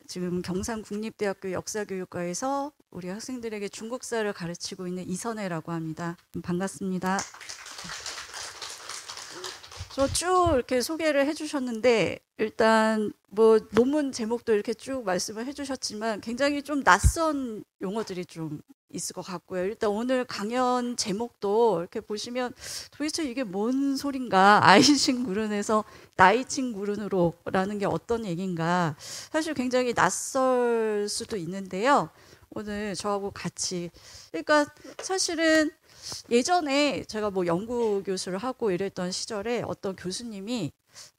지금 경상국립대학교 역사교육과에서 우리 학생들에게 중국사를 가르치고 있는 이선혜라고 합니다. 반갑습니다. 저 쭉 이렇게 소개를 해주셨는데 일단 뭐 논문 제목도 이렇게 쭉 말씀을 해주셨지만 굉장히 좀 낯선 용어들이 좀 있을 것 같고요. 일단 오늘 강연 제목도 이렇게 보시면 도대체 이게 뭔 소린가, 아이신 구른에서 나이친 구른으로 라는 게 어떤 얘기인가 사실 굉장히 낯설 수도 있는데요. 오늘 저하고 같이 그러니까 사실은 예전에 제가 뭐 연구 교수를 하고 이랬던 시절에 어떤 교수님이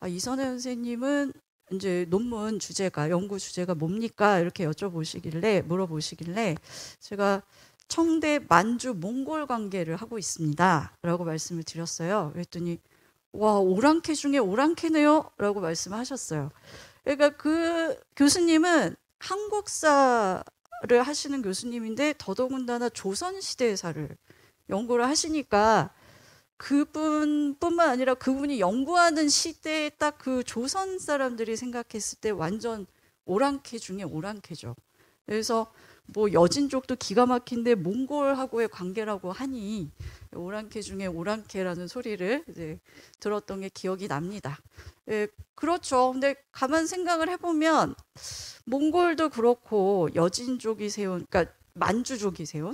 이선혜 선생님은 이제 논문 주제가 연구 주제가 뭡니까 이렇게 물어보시길래 제가 청대 만주 몽골 관계를 하고 있습니다 라고 말씀을 드렸어요. 그랬더니 와, 오랑캐 중에 오랑캐네요 라고 말씀하셨어요. 그러니까 그 교수님은 한국사를 하시는 교수님인데 더더군다나 조선시대사를 연구를 하시니까 그분뿐만 아니라 그분이 연구하는 시대에 딱 그 조선 사람들이 생각했을 때 완전 오랑캐 중에 오랑캐죠. 그래서 뭐 여진족도 기가 막힌데 몽골하고의 관계라고 하니 오랑캐 중에 오랑캐라는 소리를 이제 들었던 게 기억이 납니다. 예, 그렇죠. 근데 가만 생각을 해보면 몽골도 그렇고 여진족이 세운, 그러니까 만주족이 세운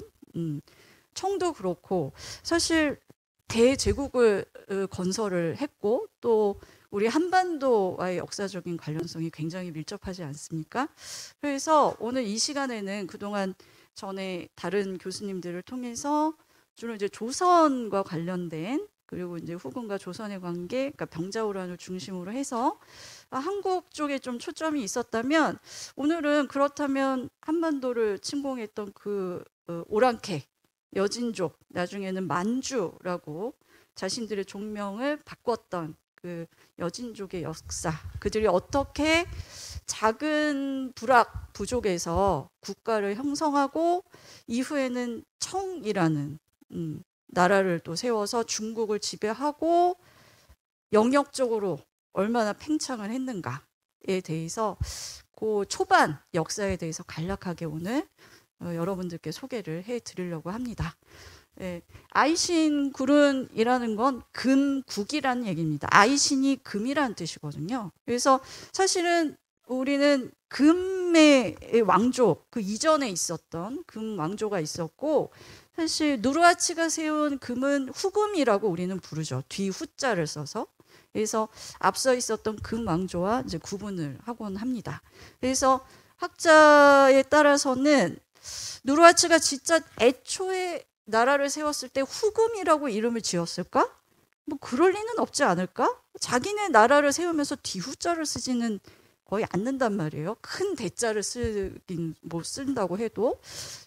청도 그렇고 사실 대제국을 건설을 했고 또 우리 한반도와의 역사적인 관련성이 굉장히 밀접하지 않습니까? 그래서 오늘 이 시간에는 그동안 전에 다른 교수님들을 통해서 주로 이제 조선과 관련된 그리고 이제 후금과 조선의 관계, 그러니까 병자호란을 중심으로 해서 한국 쪽에 좀 초점이 있었다면 오늘은 그렇다면 한반도를 침공했던 그 오랑캐 여진족, 나중에는 만주라고 자신들의 종명을 바꿨던 그 여진족의 역사, 그들이 어떻게 작은 부락 부족에서 국가를 형성하고 이후에는 청이라는 나라를 또 세워서 중국을 지배하고 영역적으로 얼마나 팽창을 했는가에 대해서 그 초반 역사에 대해서 간략하게 오늘 여러분들께 소개를 해드리려고 합니다. 예, 아이신 구른이라는 건 금국이라는 얘기입니다. 아이신이 금이라는 뜻이거든요. 그래서 사실은 우리는 금의 왕조, 그 이전에 있었던 금 왕조가 있었고 사실 누르하치가 세운 금은 후금이라고 우리는 부르죠. 뒤후자를 써서. 그래서 앞서 있었던 금 왕조와 이제 구분을 하곤 합니다. 그래서 학자에 따라서는 누르하치가 진짜 애초에 나라를 세웠을 때 후금이라고 이름을 지었을까? 뭐 그럴 리는 없지 않을까? 자기네 나라를 세우면서 뒤후자를 쓰지는 거의 않는단 말이에요. 큰 대자를 쓰긴 못 쓴다고 해도.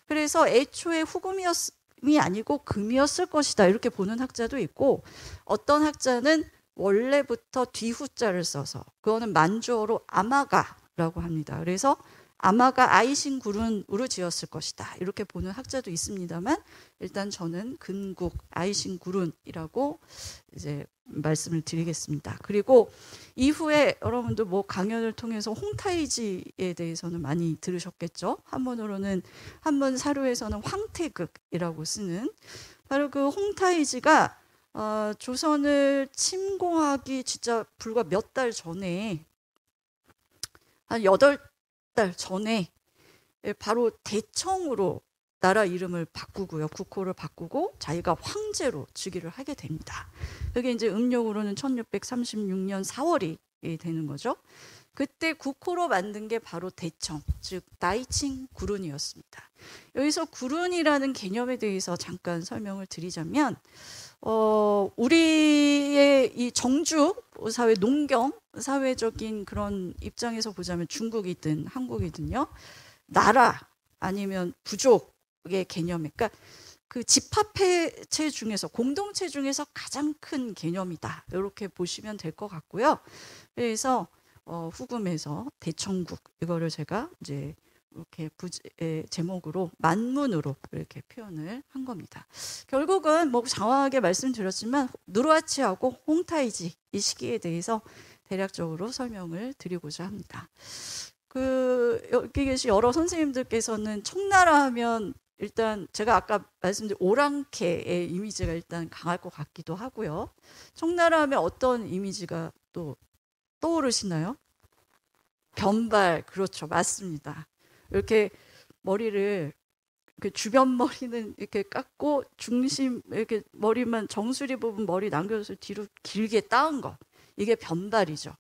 그래서 애초에 후금이 아니고 금이었을 것이다 이렇게 보는 학자도 있고 어떤 학자는 원래부터 뒤후자를 써서 그거는 만주어로 아마가라고 합니다. 그래서 아마가 아이신 구른으로 지었을 것이다 이렇게 보는 학자도 있습니다만 일단 저는 금국 아이신 구른이라고 이제 말씀을 드리겠습니다. 그리고 이후에 여러분도 뭐 강연을 통해서 홍타이지에 대해서는 많이 들으셨겠죠. 한문으로는 한문 사료에서는 황태극이라고 쓰는 바로 그 홍타이지가 조선을 침공하기 진짜 불과 몇 달 전에 한 8달 전에 바로 대청으로 나라 이름을 바꾸고요. 국호를 바꾸고 자기가 황제로 즉위를 하게 됩니다. 그게 이제 음력으로는 1636년 4월이 되는 거죠. 그때 국호로 만든 게 바로 대청, 즉 나이친 구른이었습니다. 여기서 구른이라는 개념에 대해서 잠깐 설명을 드리자면 우리의 이 정주 사회, 농경 사회적인 그런 입장에서 보자면 중국이든 한국이든요, 나라 아니면 부족의 개념에, 그러니까 그 집합체 중에서 공동체 중에서 가장 큰 개념이다 이렇게 보시면 될 것 같고요. 그래서 후금에서 대청국 이거를 제가 이제 이렇게 제목으로 만문으로 이렇게 표현을 한 겁니다. 결국은 뭐 장황하게 말씀드렸지만 누르하치하고 홍타이지 이 시기에 대해서 대략적으로 설명을 드리고자 합니다. 여기 계신 여러 선생님들께서는 청나라 하면 일단 제가 아까 말씀드린 오랑캐의 이미지가 일단 강할 것 같기도 하고요. 청나라 하면 어떤 이미지가 또 떠오르시나요? 변발, 그렇죠. 맞습니다. 이렇게 머리를 그 주변 머리는 이렇게 깎고 중심 이렇게 머리만 정수리 부분 머리 남겨서 뒤로 길게 따은 거, 이게 변발이죠.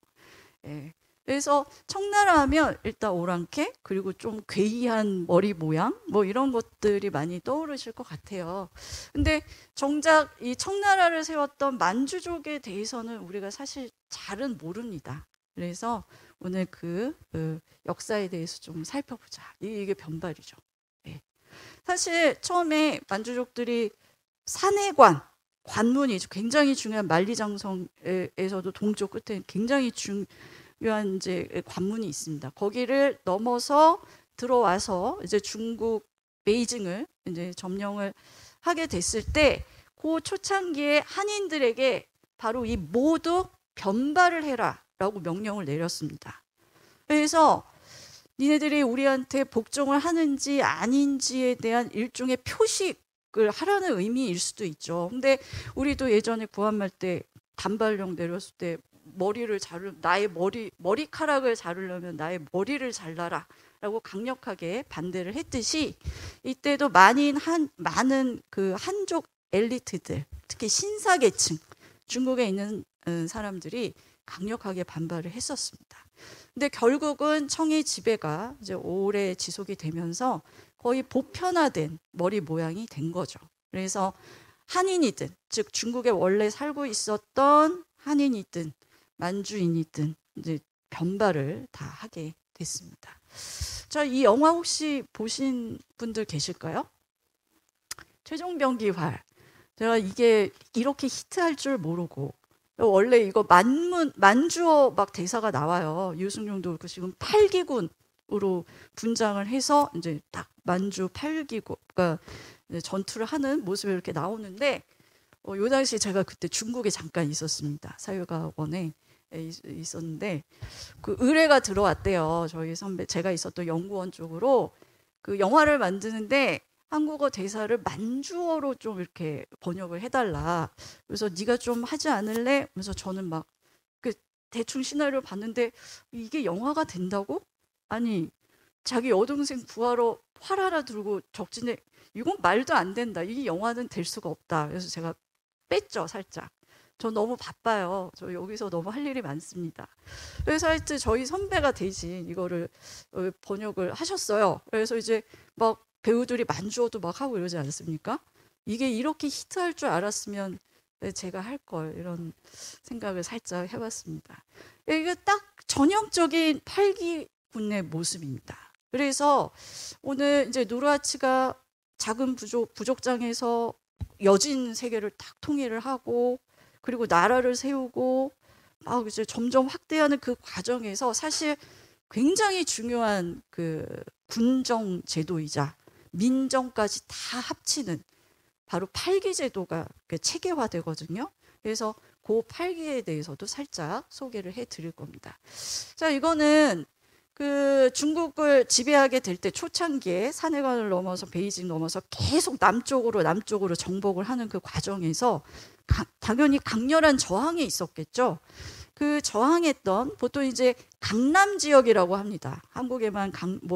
예. 그래서 청나라 하면 일단 오랑캐, 그리고 좀 괴이한 머리 모양 뭐 이런 것들이 많이 떠오르실 것 같아요. 근데 정작 이 청나라를 세웠던 만주족에 대해서는 우리가 사실 잘은 모릅니다. 그래서 오늘 그 역사에 대해서 좀 살펴보자. 이게 변발이죠. 네. 사실 처음에 만주족들이 산해관, 관문이 굉장히 중요한 만리장성에서도 동쪽 끝에 굉장히 중요한 이제 관문이 있습니다. 거기를 넘어서 들어와서 이제 중국 베이징을 이제 점령을 하게 됐을 때 그 초창기에 한인들에게 바로 이 모두 변발을 해라라고 명령을 내렸습니다. 그래서 니네들이 우리한테 복종을 하는지 아닌지에 대한 일종의 표식을 하라는 의미일 수도 있죠. 근데 우리도 예전에 구한말 때 단발령 내렸을 때 나의 머리카락을 자르려면 나의 머리를 잘라라 라고 강력하게 반대를 했듯이 이때도 많은 그 한족 엘리트들, 특히 신사계층, 중국에 있는 사람들이 강력하게 반발을 했었습니다. 근데 결국은 청의 지배가 이제 오래 지속이 되면서 거의 보편화된 머리 모양이 된 거죠. 그래서 한인이든, 즉 중국에 원래 살고 있었던 한인이든 만주인이든 이제 변발을 다 하게 됐습니다. 자, 이 영화 혹시 보신 분들 계실까요? 최종병기활. 제가 이게 이렇게 히트할 줄 모르고, 원래 이거 만주어 막 대사가 나와요. 유승용도 그렇고 지금 8기군으로 분장을 해서 이제 딱 만주 8기군가 전투를 하는 모습이 이렇게 나오는데, 요 당시 제가 그때 중국에 잠깐 있었습니다. 사회과원에 있었는데 그 의뢰가 들어왔대요. 저희 선배, 제가 있었던 연구원 쪽으로 그 영화를 만드는데 한국어 대사를 만주어로 좀 이렇게 번역을 해달라. 그래서 네가 좀 하지 않을래? 그래서 저는 막 그 대충 시나리오 봤는데 이게 영화가 된다고? 아니, 자기 여동생 구하러 활 하나 들고 적진에, 이건 말도 안 된다. 이게 영화는 될 수가 없다. 그래서 제가 뺐죠, 살짝. 저 너무 바빠요. 저 여기서 너무 할 일이 많습니다. 그래서 하여튼 저희 선배가 대신 이거를 번역을 하셨어요. 그래서 이제 막 배우들이 만주어도 막 하고 이러지 않습니까? 이게 이렇게 히트할 줄 알았으면 제가 할 걸, 이런 생각을 살짝 해봤습니다. 이게 딱 전형적인 8기군의 모습입니다. 그래서 오늘 이제 누르하치가 작은 부족장에서 여진 세계를 딱 통일을 하고, 그리고 나라를 세우고 막 이제 점점 확대하는 그 과정에서 사실 굉장히 중요한 그 군정 제도이자 민정까지 다 합치는 바로 8기 제도가 체계화되거든요. 그래서 그 8기에 대해서도 살짝 소개를 해드릴 겁니다. 자, 이거는 그 중국을 지배하게 될 때 초창기에 산해관을 넘어서 베이징 넘어서 계속 남쪽으로 정복을 하는 그 과정에서 당연히 강렬한 저항이 있었겠죠. 그 저항했던, 보통 이제 강남 지역이라고 합니다. 한국에만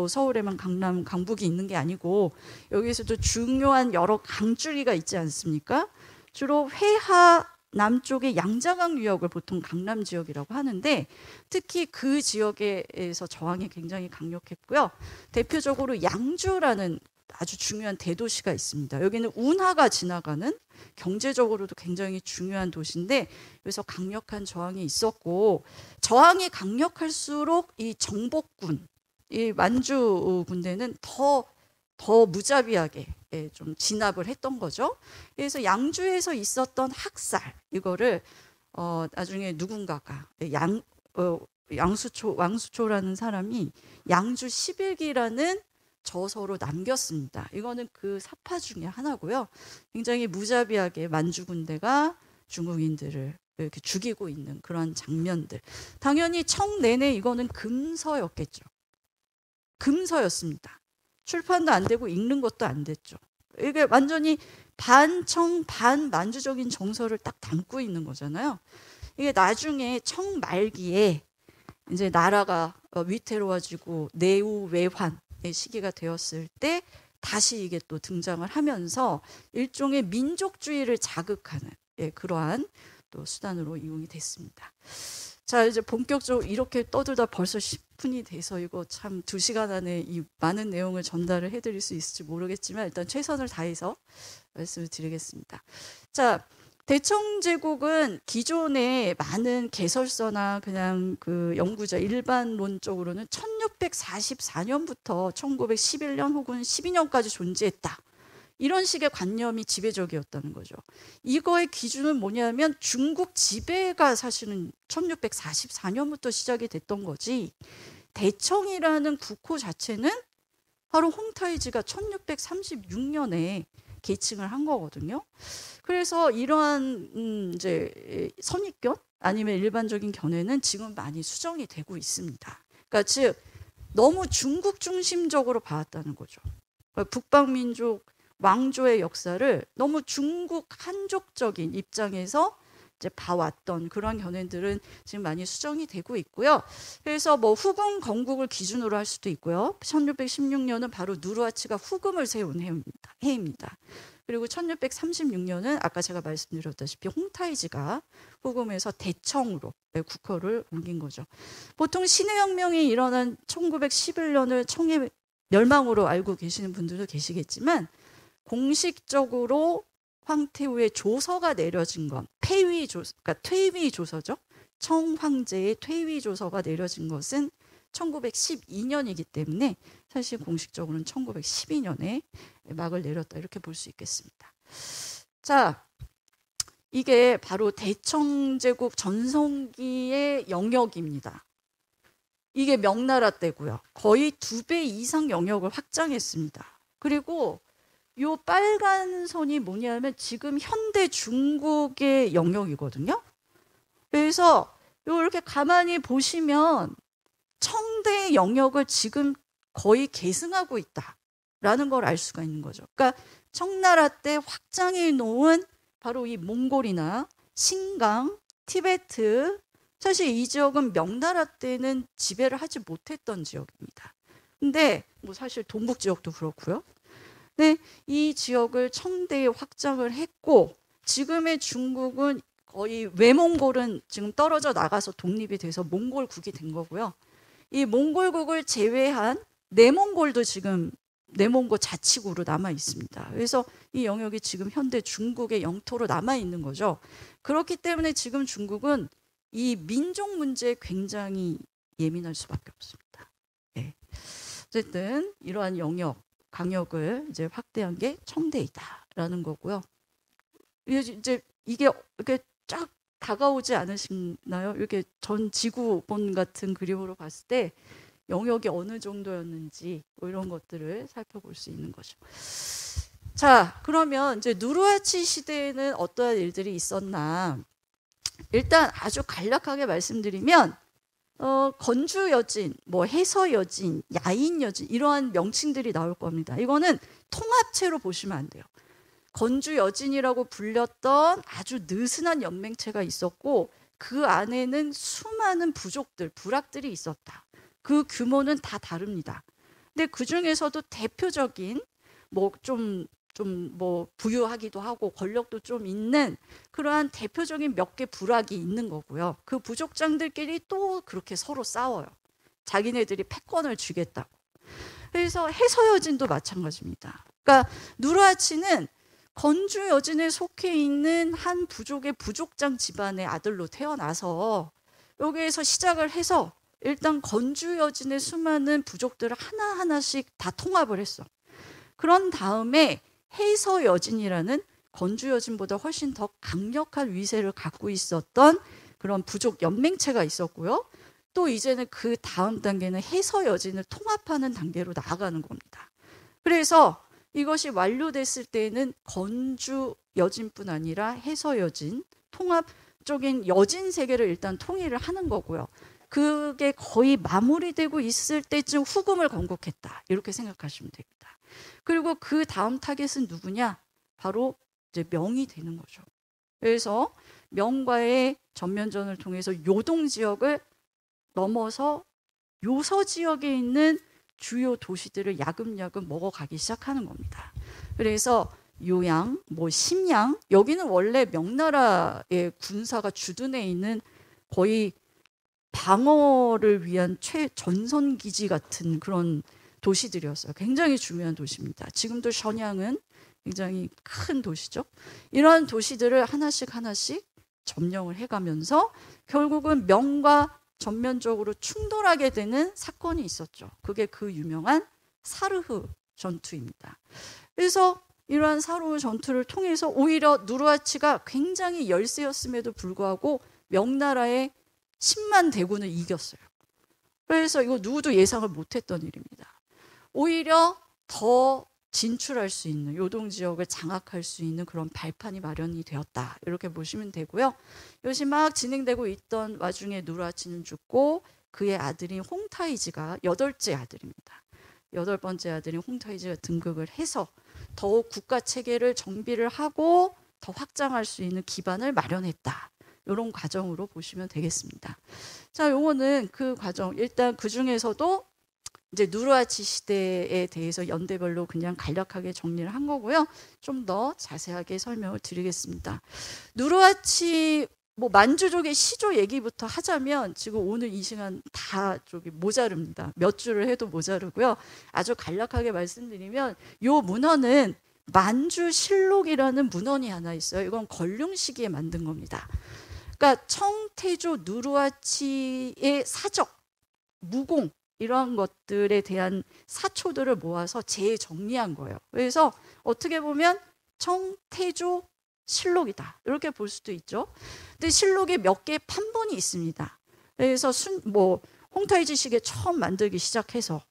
서울에만 강남, 강북이 있는 게 아니고 여기서도 중요한 여러 강줄기가 있지 않습니까? 주로 회하 남쪽의 양자강 유역을 보통 강남 지역이라고 하는데, 특히 그 지역에서 저항이 굉장히 강력했고요. 대표적으로 양주라는 아주 중요한 대도시가 있습니다. 여기는 운하가 지나가는 경제적으로도 굉장히 중요한 도시인데, 그래서 강력한 저항이 있었고, 저항이 강력할수록 이 정복군, 이 만주 군대는 더 무자비하게 좀 진압을 했던 거죠. 그래서 양주에서 있었던 학살, 이거를 나중에 누군가가 왕수초라는 사람이 양주 11기라는 저서로 남겼습니다. 이거는 그 사파 중에 하나고요. 굉장히 무자비하게 만주 군대가 중국인들을 이렇게 죽이고 있는 그런 장면들. 당연히 청 내내 이거는 금서였겠죠. 금서였습니다. 출판도 안 되고 읽는 것도 안 됐죠. 이게 완전히 반청 반만주적인 정서를 딱 담고 있는 거잖아요. 이게 나중에 청 말기에 이제 나라가 위태로워지고 내후 외환의 시기가 되었을 때 다시 이게 또 등장을 하면서 일종의 민족주의를 자극하는 그러한 또 수단으로 이용이 됐습니다. 자, 이제 본격적으로 이렇게 떠들다 벌써 10분이 돼서 이거 참 2시간 안에 이 많은 내용을 전달을 해드릴 수 있을지 모르겠지만 일단 최선을 다해서 말씀을 드리겠습니다. 자, 대청제국은 기존의 많은 개설서나 그냥 그 연구자 일반론적으로는 1644년부터 1911년 혹은 12년까지 존재했다. 이런 식의 관념이 지배적이었다는 거죠. 이거의 기준은 뭐냐면 중국 지배가 사실은 1644년부터 시작이 됐던 거지, 대청이라는 국호 자체는 바로 홍타이지가 1636년에 계층을 한 거거든요. 그래서 이러한 이제 선입견 아니면 일반적인 견해는 지금 많이 수정이 되고 있습니다. 그러니까 즉 너무 중국 중심적으로 봐왔다는 거죠. 그러니까 북방민족 왕조의 역사를 너무 중국 한족적인 입장에서 이제 봐왔던 그런 견해들은 지금 많이 수정이 되고 있고요. 그래서 뭐 후금 건국을 기준으로 할 수도 있고요. 1616년은 바로 누르하치가 후금을 세운 해입니다. 그리고 1636년은 아까 제가 말씀드렸다시피 홍타이지가 후금에서 대청으로 국호를 옮긴 거죠. 보통 신해혁명이 일어난 1911년을 청의 멸망으로 알고 계시는 분들도 계시겠지만 공식적으로 황태우의 조서가 내려진 건 그러니까 퇴위 조서죠. 청황제의 퇴위 조서가 내려진 것은 1912년이기 때문에 사실 공식적으로는 1912년에 막을 내렸다 이렇게 볼 수 있겠습니다. 자, 이게 바로 대청제국 전성기의 영역입니다. 이게 명나라 때고요. 거의 2배 이상 영역을 확장했습니다. 그리고 요 빨간 선이 뭐냐면 지금 현대 중국의 영역이거든요. 그래서 이렇게 가만히 보시면 청대의 영역을 지금 거의 계승하고 있다라는 걸 알 수가 있는 거죠. 그러니까 청나라 때 확장해 놓은 바로 이 몽골이나 신강, 티베트, 사실 이 지역은 명나라 때는 지배를 하지 못했던 지역입니다. 근데 뭐 사실 동북 지역도 그렇고요. 네, 이 지역을 청대에 확장을 했고 지금의 중국은 거의 외몽골은 지금 떨어져 나가서 독립이 돼서 몽골국이 된 거고요. 이 몽골국을 제외한 내몽골도 지금 내몽골 자치구로 남아 있습니다. 그래서 이 영역이 지금 현대 중국의 영토로 남아 있는 거죠. 그렇기 때문에 지금 중국은 이 민족 문제에 굉장히 예민할 수밖에 없습니다. 네. 어쨌든 이러한 강역을 이제 확대한 게 청대이다라는 거고요. 이제 이게 이렇게 쫙 다가오지 않으시나요? 이렇게 전 지구본 같은 그림으로 봤을 때 영역이 어느 정도였는지 뭐 이런 것들을 살펴볼 수 있는 거죠. 자, 그러면 이제 누르하치 시대에는 어떠한 일들이 있었나? 일단 아주 간략하게 말씀드리면 건주 여진, 뭐 해서 여진, 야인 여진 이러한 명칭들이 나올 겁니다. 이거는 통합체로 보시면 안 돼요. 건주 여진이라고 불렸던 아주 느슨한 연맹체가 있었고 그 안에는 수많은 부족들, 부락들이 있었다. 그 규모는 다 다릅니다. 근데 그 중에서도 대표적인 뭐 부유하기도 하고 권력도 좀 있는 그러한 대표적인 몇 개 부락이 있는 거고요. 그 부족장들끼리 또 그렇게 서로 싸워요. 자기네들이 패권을 쥐겠다고. 그래서 해서 여진도 마찬가지입니다. 그러니까 누르하치는 건주 여진에 속해 있는 한 부족의 부족장 집안의 아들로 태어나서 여기에서 시작을 해서 일단 건주 여진의 수많은 부족들을 하나하나씩 다 통합을 했어. 그런 다음에 해서 여진이라는 건주 여진보다 훨씬 더 강력한 위세를 갖고 있었던 그런 부족 연맹체가 있었고요. 또 이제는 그 다음 단계는 해서 여진을 통합하는 단계로 나아가는 겁니다. 그래서 이것이 완료됐을 때는 건주 여진뿐 아니라 해서 여진, 통합적인 여진 세계를 일단 통일을 하는 거고요. 그게 거의 마무리되고 있을 때쯤 후금을 건국했다. 이렇게 생각하시면 됩니다. 그리고 그 다음 타겟은 누구냐? 바로 이제 명이 되는 거죠. 그래서 명과의 전면전을 통해서 요동 지역을 넘어서 요서 지역에 있는 주요 도시들을 야금야금 먹어가기 시작하는 겁니다. 그래서 요양, 심양, 여기는 원래 명나라의 군사가 주둔해 있는 거의 방어를 위한 최전선 기지 같은 그런 도시들이었어요. 굉장히 중요한 도시입니다. 지금도 션양은 굉장히 큰 도시죠. 이러한 도시들을 하나씩 점령을 해가면서 결국은 명과 전면적으로 충돌하게 되는 사건이 있었죠. 그게 그 유명한 사르흐 전투입니다. 그래서 이러한 사르흐 전투를 통해서 오히려 누르하치가 굉장히 열세였음에도 불구하고 명나라의 10만 대군을 이겼어요. 그래서 이거 누구도 예상을 못했던 일입니다. 오히려 더 진출할 수 있는, 요동 지역을 장악할 수 있는 그런 발판이 마련이 되었다. 이렇게 보시면 되고요. 이것이 막 진행되고 있던 와중에 누르하치는 죽고 그의 아들인 홍타이지가 8째 아들입니다. 8번째 아들인 홍타이지가 등극을 해서 더욱 국가 체계를 정비를 하고 더 확장할 수 있는 기반을 마련했다. 이런 과정으로 보시면 되겠습니다. 자, 요거는 그 과정. 일단 그 중에서도 이제 누르하치 시대에 대해서 연대별로 그냥 간략하게 정리를 한 거고요. 좀 더 자세하게 설명을 드리겠습니다. 누르하치 만주족의 시조 얘기부터 하자면 지금 오늘 이 시간 다 모자릅니다. 몇 줄을 해도 모자르고요. 아주 간략하게 말씀드리면 요 문헌은 만주실록이라는 문헌이 하나 있어요. 이건 건룡 시기에 만든 겁니다. 그러니까 청태조 누르하치의 사적, 무공 이러한 것들에 대한 사초들을 모아서 재정리한 거예요. 그래서 어떻게 보면 청태조 실록이다 이렇게 볼 수도 있죠. 근데 실록에 몇 개의 판본이 있습니다. 그래서 홍타이지 시기에 처음 만들기 시작해서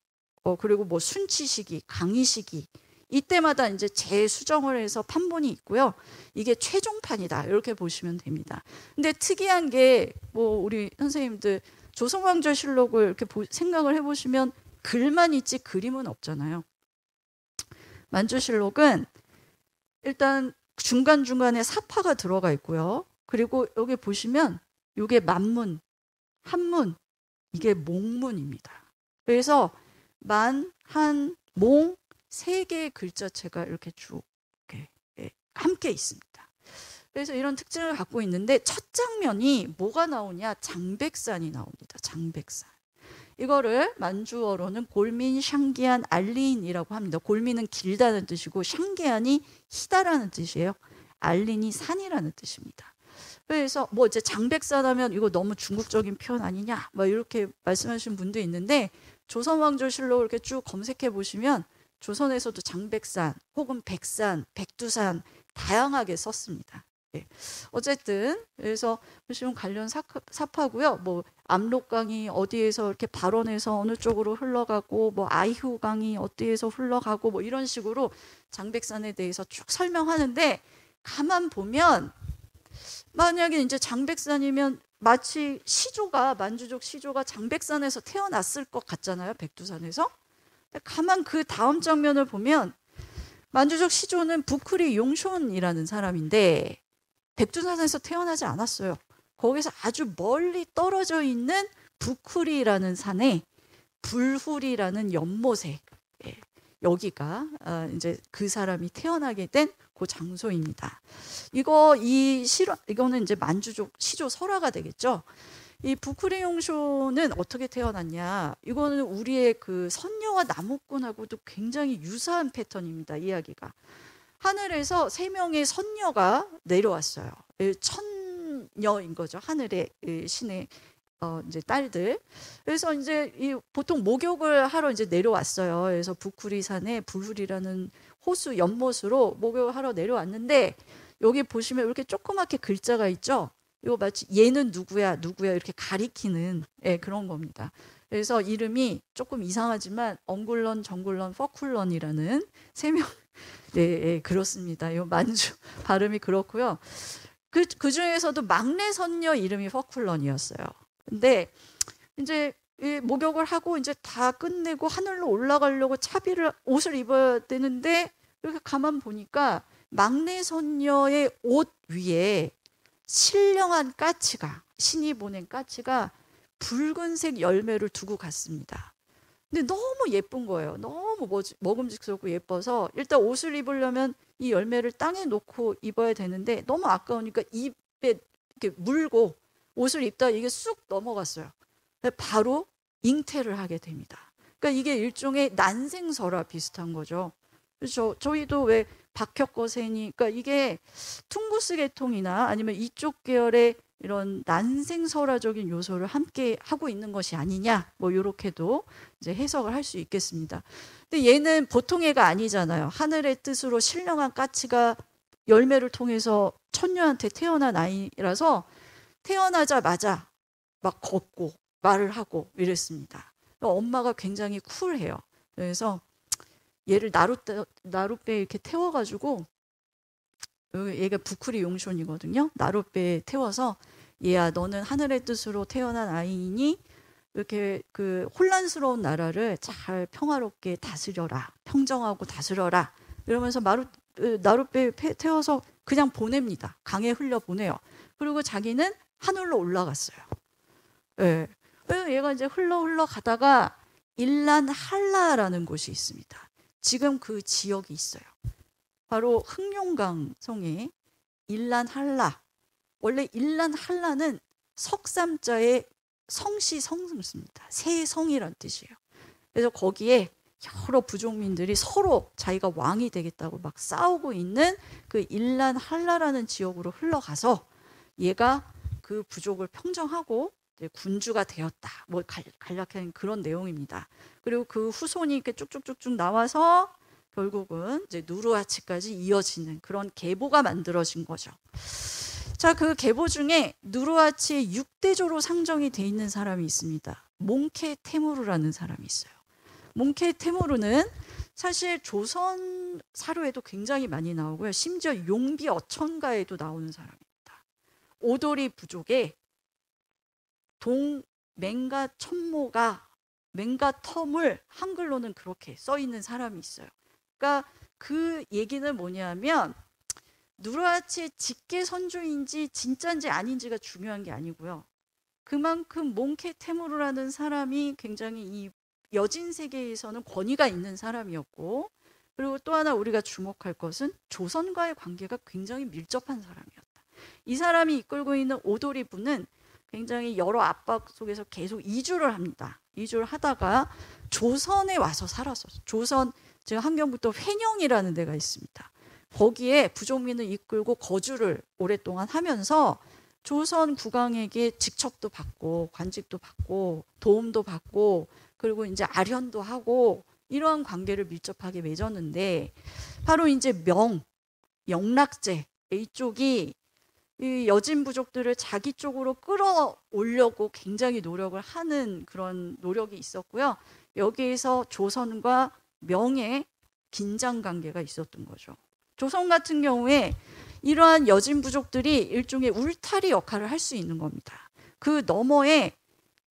그리고 순치 시기, 강희 시기 이때마다 이제 재수정을 해서 판본이 있고요. 이게 최종판이다 이렇게 보시면 됩니다. 근데 특이한 게 우리 선생님들 조선왕조실록을 이렇게 생각을 해보시면 글만 있지 그림은 없잖아요. 만주실록은 일단 중간중간에 사파가 들어가 있고요. 그리고 여기 보시면 이게 만문, 한문, 이게 몽문입니다. 그래서 만, 한, 몽 세 개의 글자체가 이렇게 쭉 함께 있습니다. 그래서 이런 특징을 갖고 있는데 첫 장면이 뭐가 나오냐? 장백산이 나옵니다. 장백산. 이거를 만주어로는 골민, 샹기안, 알린이라고 합니다. 골민은 길다는 뜻이고 샹기안이 희다라는 뜻이에요. 알린이 산이라는 뜻입니다. 그래서 이제 장백산 하면 이거 너무 중국적인 표현 아니냐? 이렇게 말씀하시는 분도 있는데 조선왕조실록을 이렇게 쭉 검색해 보시면 조선에서도 장백산 혹은 백산, 백두산 다양하게 썼습니다. 어쨌든 그래서 보시면 관련 사파고요. 압록강이 어디에서 이렇게 발원해서 어느 쪽으로 흘러가고 아이후강이 어디에서 흘러가고 이런 식으로 장백산에 대해서 쭉 설명하는데 가만 보면 만약에 이제 장백산이면 마치 만주족 시조가 장백산에서 태어났을 것 같잖아요. 백두산에서. 가만 그 다음 장면을 보면 만주족 시조는 부크리 용숀이라는 사람인데 백두산에서 태어나지 않았어요. 거기서 아주 멀리 떨어져 있는 부크리라는 산에 불후리라는 연못에 여기가 이제 그 사람이 태어나게 된 그 장소입니다. 이거는 이제 만주족 시조 설화가 되겠죠. 이 부크리 용쇼는 어떻게 태어났냐? 이거는 우리의 그 선녀와 나무꾼하고도 굉장히 유사한 패턴입니다. 이야기가. 하늘에서 3명의 선녀가 내려왔어요. 천녀인 거죠. 하늘의 신의 이제 딸들. 그래서 이제 보통 목욕을 하러 이제 내려왔어요. 그래서 부크리산에 불후리라는 호수 연못으로 목욕을 하러 내려왔는데 여기 보시면 이렇게 조그맣게 글자가 있죠. 이거 마치 얘는 누구야 이렇게 가리키는 그런 겁니다. 그래서 이름이 조금 이상하지만 엉굴런, 정굴런, 퍼쿨런이라는 3명 그렇습니다. 이 만주 발음이 그렇고요. 그 중에서도 막내 선녀 이름이 퍼쿨런이었어요. 근데 이제 이 목욕을 하고 이제 다 끝내고 하늘로 올라가려고 차비를 옷을 입어야 되는데 이렇게 가만 보니까 막내 손녀의 옷 위에 신령한 까치가, 신이 보낸 까치가 붉은색 열매를 두고 갔습니다. 근데 너무 예쁜 거예요. 너무 먹음직스럽고 예뻐서 일단 옷을 입으려면 이 열매를 땅에 놓고 입어야 되는데 너무 아까우니까 입에 이렇게 물고 옷을 입다 이게 쑥 넘어갔어요. 바로 잉태를 하게 됩니다. 그러니까 이게 일종의 난생설화 비슷한 거죠. 그렇죠. 저희도 왜 박혁거세니, 그러니까 이게 퉁구스 계통이나 아니면 이쪽 계열의 이런 난생설화적인 요소를 함께 하고 있는 것이 아니냐, 뭐 이렇게도 이제 해석을 할 수 있겠습니다. 근데 얘는 보통 애가 아니잖아요. 하늘의 뜻으로 신령한 까치가 열매를 통해서 천녀한테 태어난 아이라서 태어나자마자 막 걷고 말을 하고 이랬습니다. 엄마가 굉장히 쿨해요. 그래서 얘를 나룻배에 이렇게 태워가지고, 얘가 부크리 용손이거든요. 나룻배에 태워서 얘야 너는 하늘의 뜻으로 태어난 아이니 이렇게 그 혼란스러운 나라를 잘 평화롭게 다스려라, 평정하고 다스려라 이러면서 나룻배에 태워서 그냥 보냅니다. 강에 흘려 보내요. 그리고 자기는 하늘로 올라갔어요. 네. 그래서 얘가 이제 흘러 가다가 일란 할라라는 곳이 있습니다. 지금 그 지역이 있어요. 바로 흑룡강 성에 일란 할라. 원래 일란 할라는 석삼자의 성씨 성습니다. 새 성이란 뜻이에요. 그래서 거기에 여러 부족민들이 서로 자기가 왕이 되겠다고 막 싸우고 있는 그 일란 할라라는 지역으로 흘러가서 얘가 그 부족을 평정하고 군주가 되었다. 뭐 간략한 그런 내용입니다. 그리고 그 후손이 이렇게 쭉쭉쭉쭉 나와서 결국은 이제 누르하치까지 이어지는 그런 계보가 만들어진 거죠. 자, 그 계보 중에 누르하치의 6대조로 상정이 돼 있는 사람이 있습니다. 몽케 테무르라는 사람이 있어요. 몽케 테무르는 사실 조선 사료에도 굉장히 많이 나오고요. 심지어 용비 어천가에도 나오는 사람입니다. 오도리 부족의 동맹가 천모가 맹가텀을 한글로는 그렇게 써 있는 사람이 있어요. 그러니까 그 얘기는 뭐냐면 누르하치의 직계 선조인지 진짜인지 아닌지가 중요한 게 아니고요. 그만큼 몽케 테무르라는 사람이 굉장히 이 여진 세계에서는 권위가 있는 사람이었고, 그리고 또 하나 우리가 주목할 것은 조선과의 관계가 굉장히 밀접한 사람이었다. 이 사람이 이끌고 있는 오도리 부는 굉장히 여러 압박 속에서 계속 이주를 합니다. 이주를 하다가 조선에 와서 살았었어요. 조선, 지금 함경북도 회령이라는 데가 있습니다. 거기에 부족민을 이끌고 거주를 오랫동안 하면서 조선 국왕에게 직첩도 받고 관직도 받고 도움도 받고 그리고 이제 아련도 하고 이러한 관계를 밀접하게 맺었는데, 바로 이제 영락제 이쪽이 이 여진 부족들을 자기 쪽으로 끌어오려고 굉장히 노력을 하는 그런 노력이 있었고요. 여기에서 조선과 명의 긴장 관계가 있었던 거죠. 조선 같은 경우에 이러한 여진 부족들이 일종의 울타리 역할을 할 수 있는 겁니다. 그 너머에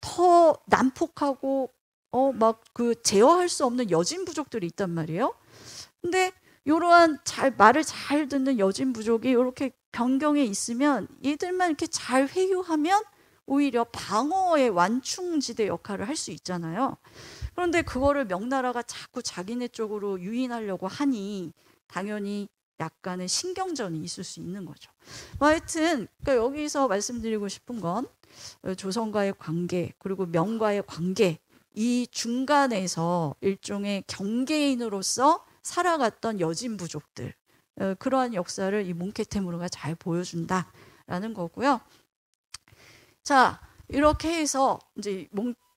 더 난폭하고 막 그 제어할 수 없는 여진 부족들이 있단 말이에요. 근데 이러한 말을 잘 듣는 여진 부족이 이렇게 변경에 있으면 얘들만 이렇게 잘 회유하면 오히려 방어의 완충지대 역할을 할 수 있잖아요. 그런데 그거를 명나라가 자꾸 자기네 쪽으로 유인하려고 하니 당연히 약간의 신경전이 있을 수 있는 거죠. 하여튼 그러니까 여기서 말씀드리고 싶은 건 조선과의 관계 그리고 명과의 관계, 이 중간에서 일종의 경계인으로서 살아갔던 여진 부족들, 그러한 역사를 이 몽케 테무르가 잘 보여준다라는 거고요. 자, 이렇게 해서 이제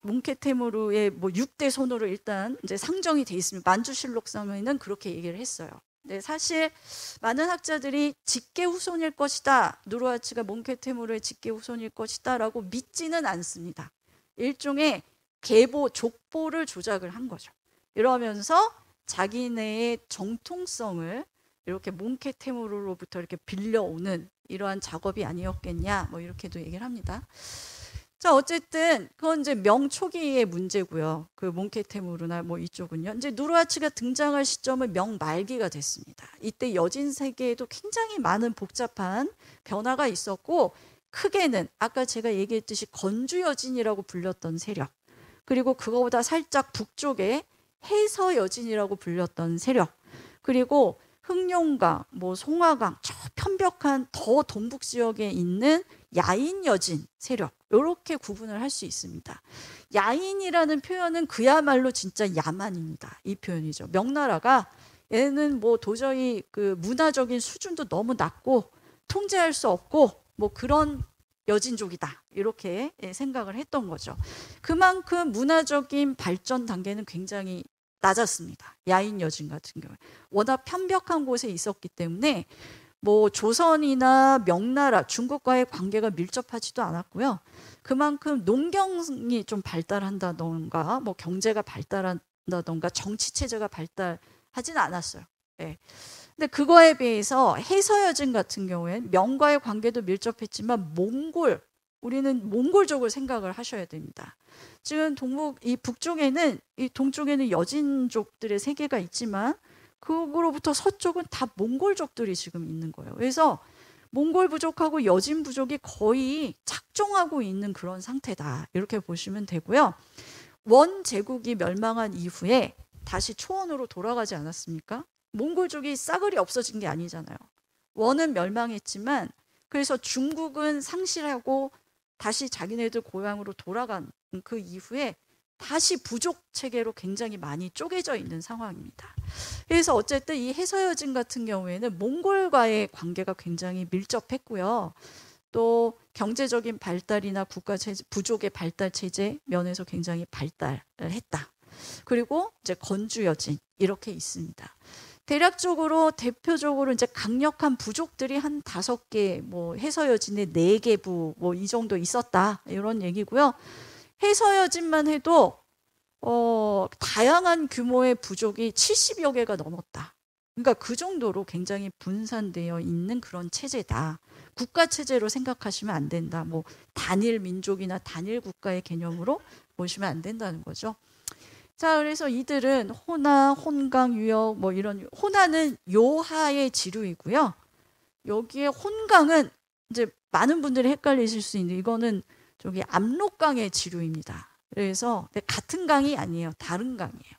몽케 테무르의 뭐 6대 손으로 일단 이제 상정이 돼 있습니다. 만주실록상에는 그렇게 얘기를 했어요. 네, 사실 많은 학자들이 직계 후손일 것이다, 누르하치가 몽케 테무르의 직계 후손일 것이다라고 믿지는 않습니다. 일종의 계보, 족보를 조작을 한 거죠. 이러면서 자기네의 정통성을 이렇게 몽케 테무르로부터 이렇게 빌려오는 이러한 작업이 아니었겠냐, 뭐 이렇게도 얘기를 합니다. 자, 어쨌든 그건 이제 명 초기의 문제고요. 그 몬케테무르나 뭐 이쪽은요. 이제 누르하치가 등장할 시점은 명 말기가 됐습니다. 이때 여진 세계에도 굉장히 많은 복잡한 변화가 있었고, 크게는 아까 제가 얘기했듯이 건주 여진이라고 불렸던 세력, 그리고 그거보다 살짝 북쪽에 해서 여진이라고 불렸던 세력, 그리고 흑룡강, 뭐 송화강, 저 편벽한 더 동북 지역에 있는 야인 여진 세력, 이렇게 구분을 할 수 있습니다. 야인이라는 표현은 그야말로 진짜 야만입니다. 이 표현이죠. 명나라가 얘는 뭐 도저히 그 문화적인 수준도 너무 낮고 통제할 수 없고 뭐 그런 여진족이다, 이렇게 생각을 했던 거죠. 그만큼 문화적인 발전 단계는 굉장히 낮았습니다. 야인 여진 같은 경우에 워낙 편벽한 곳에 있었기 때문에 뭐 조선이나 명나라, 중국과의 관계가 밀접하지도 않았고요. 그만큼 농경이 좀 발달한다던가 뭐 경제가 발달한다던가 정치 체제가 발달하진 않았어요. 네. 근데 그거에 비해서 해서여진 같은 경우에는 명과의 관계도 밀접했지만 우리는 몽골족을 생각을 하셔야 됩니다. 지금 이 북쪽에는, 이 동쪽에는 여진족들의 세계가 있지만 그거로부터 서쪽은 다 몽골족들이 지금 있는 거예요. 그래서 몽골 부족하고 여진 부족이 거의 착종하고 있는 그런 상태다, 이렇게 보시면 되고요. 원 제국이 멸망한 이후에 다시 초원으로 돌아가지 않았습니까? 몽골족이 싸그리 없어진 게 아니잖아요. 원은 멸망했지만 그래서 중국은 상실하고 다시 자기네들 고향으로 돌아간 그 이후에 다시 부족 체계로 굉장히 많이 쪼개져 있는 상황입니다. 그래서 어쨌든 이 해서여진 같은 경우에는 몽골과의 관계가 굉장히 밀접했고요. 또 경제적인 발달이나 국가 체제, 부족의 발달 체제 면에서 굉장히 발달을 했다. 그리고 이제 건주여진 이렇게 있습니다. 대표적으로 이제 강력한 부족들이 한 5개, 뭐 해서여진의 4개 부, 뭐 이 정도 있었다, 이런 얘기고요. 해서여진만 해도 다양한 규모의 부족이 70여 개가 넘었다. 그러니까 그 정도로 굉장히 분산되어 있는 그런 체제다. 국가 체제로 생각하시면 안 된다. 뭐 단일 민족이나 단일 국가의 개념으로 보시면 안 된다는 거죠. 자, 그래서 이들은 호나, 혼강, 유역, 뭐 이런, 호나는 요하의 지류이고요. 여기에 혼강은 이제 많은 분들이 헷갈리실 수 있는데 이거는 저기 압록강의 지류입니다. 그래서 같은 강이 아니에요. 다른 강이에요.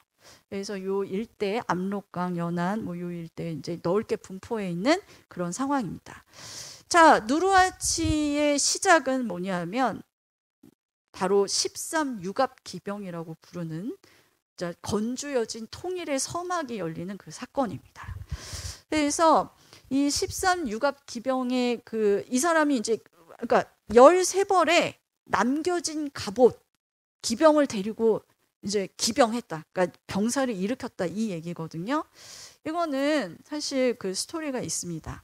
그래서 요 일대, 압록강, 연안, 뭐 요 일대 이제 넓게 분포해 있는 그런 상황입니다. 자, 누르하치의 시작은 뭐냐면 바로 13유갑 기병이라고 부르는 건주여진 통일의 서막이 열리는 그 사건입니다. 그래서 이 13유갑 기병의 이 사람이 이제 그러니까 13벌에 남겨진 갑옷 기병을 데리고 이제 기병했다. 그러니까 병사를 일으켰다, 이 얘기거든요. 이거는 사실 그 스토리가 있습니다.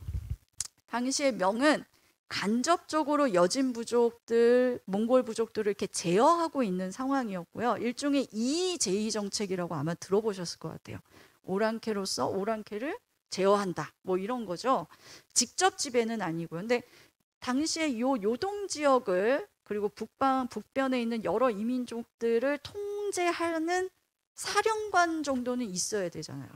당시의 명은 간접적으로 여진 부족들, 몽골 부족들을 이렇게 제어하고 있는 상황이었고요. 일종의 이의제의 정책이라고 아마 들어보셨을 것 같아요. 오랑캐로서 오랑캐를 제어한다, 뭐 이런 거죠. 직접 지배는 아니고요. 근데 당시에 요동 지역을, 그리고 북변에 있는 여러 이민족들을 통제하는 사령관 정도는 있어야 되잖아요.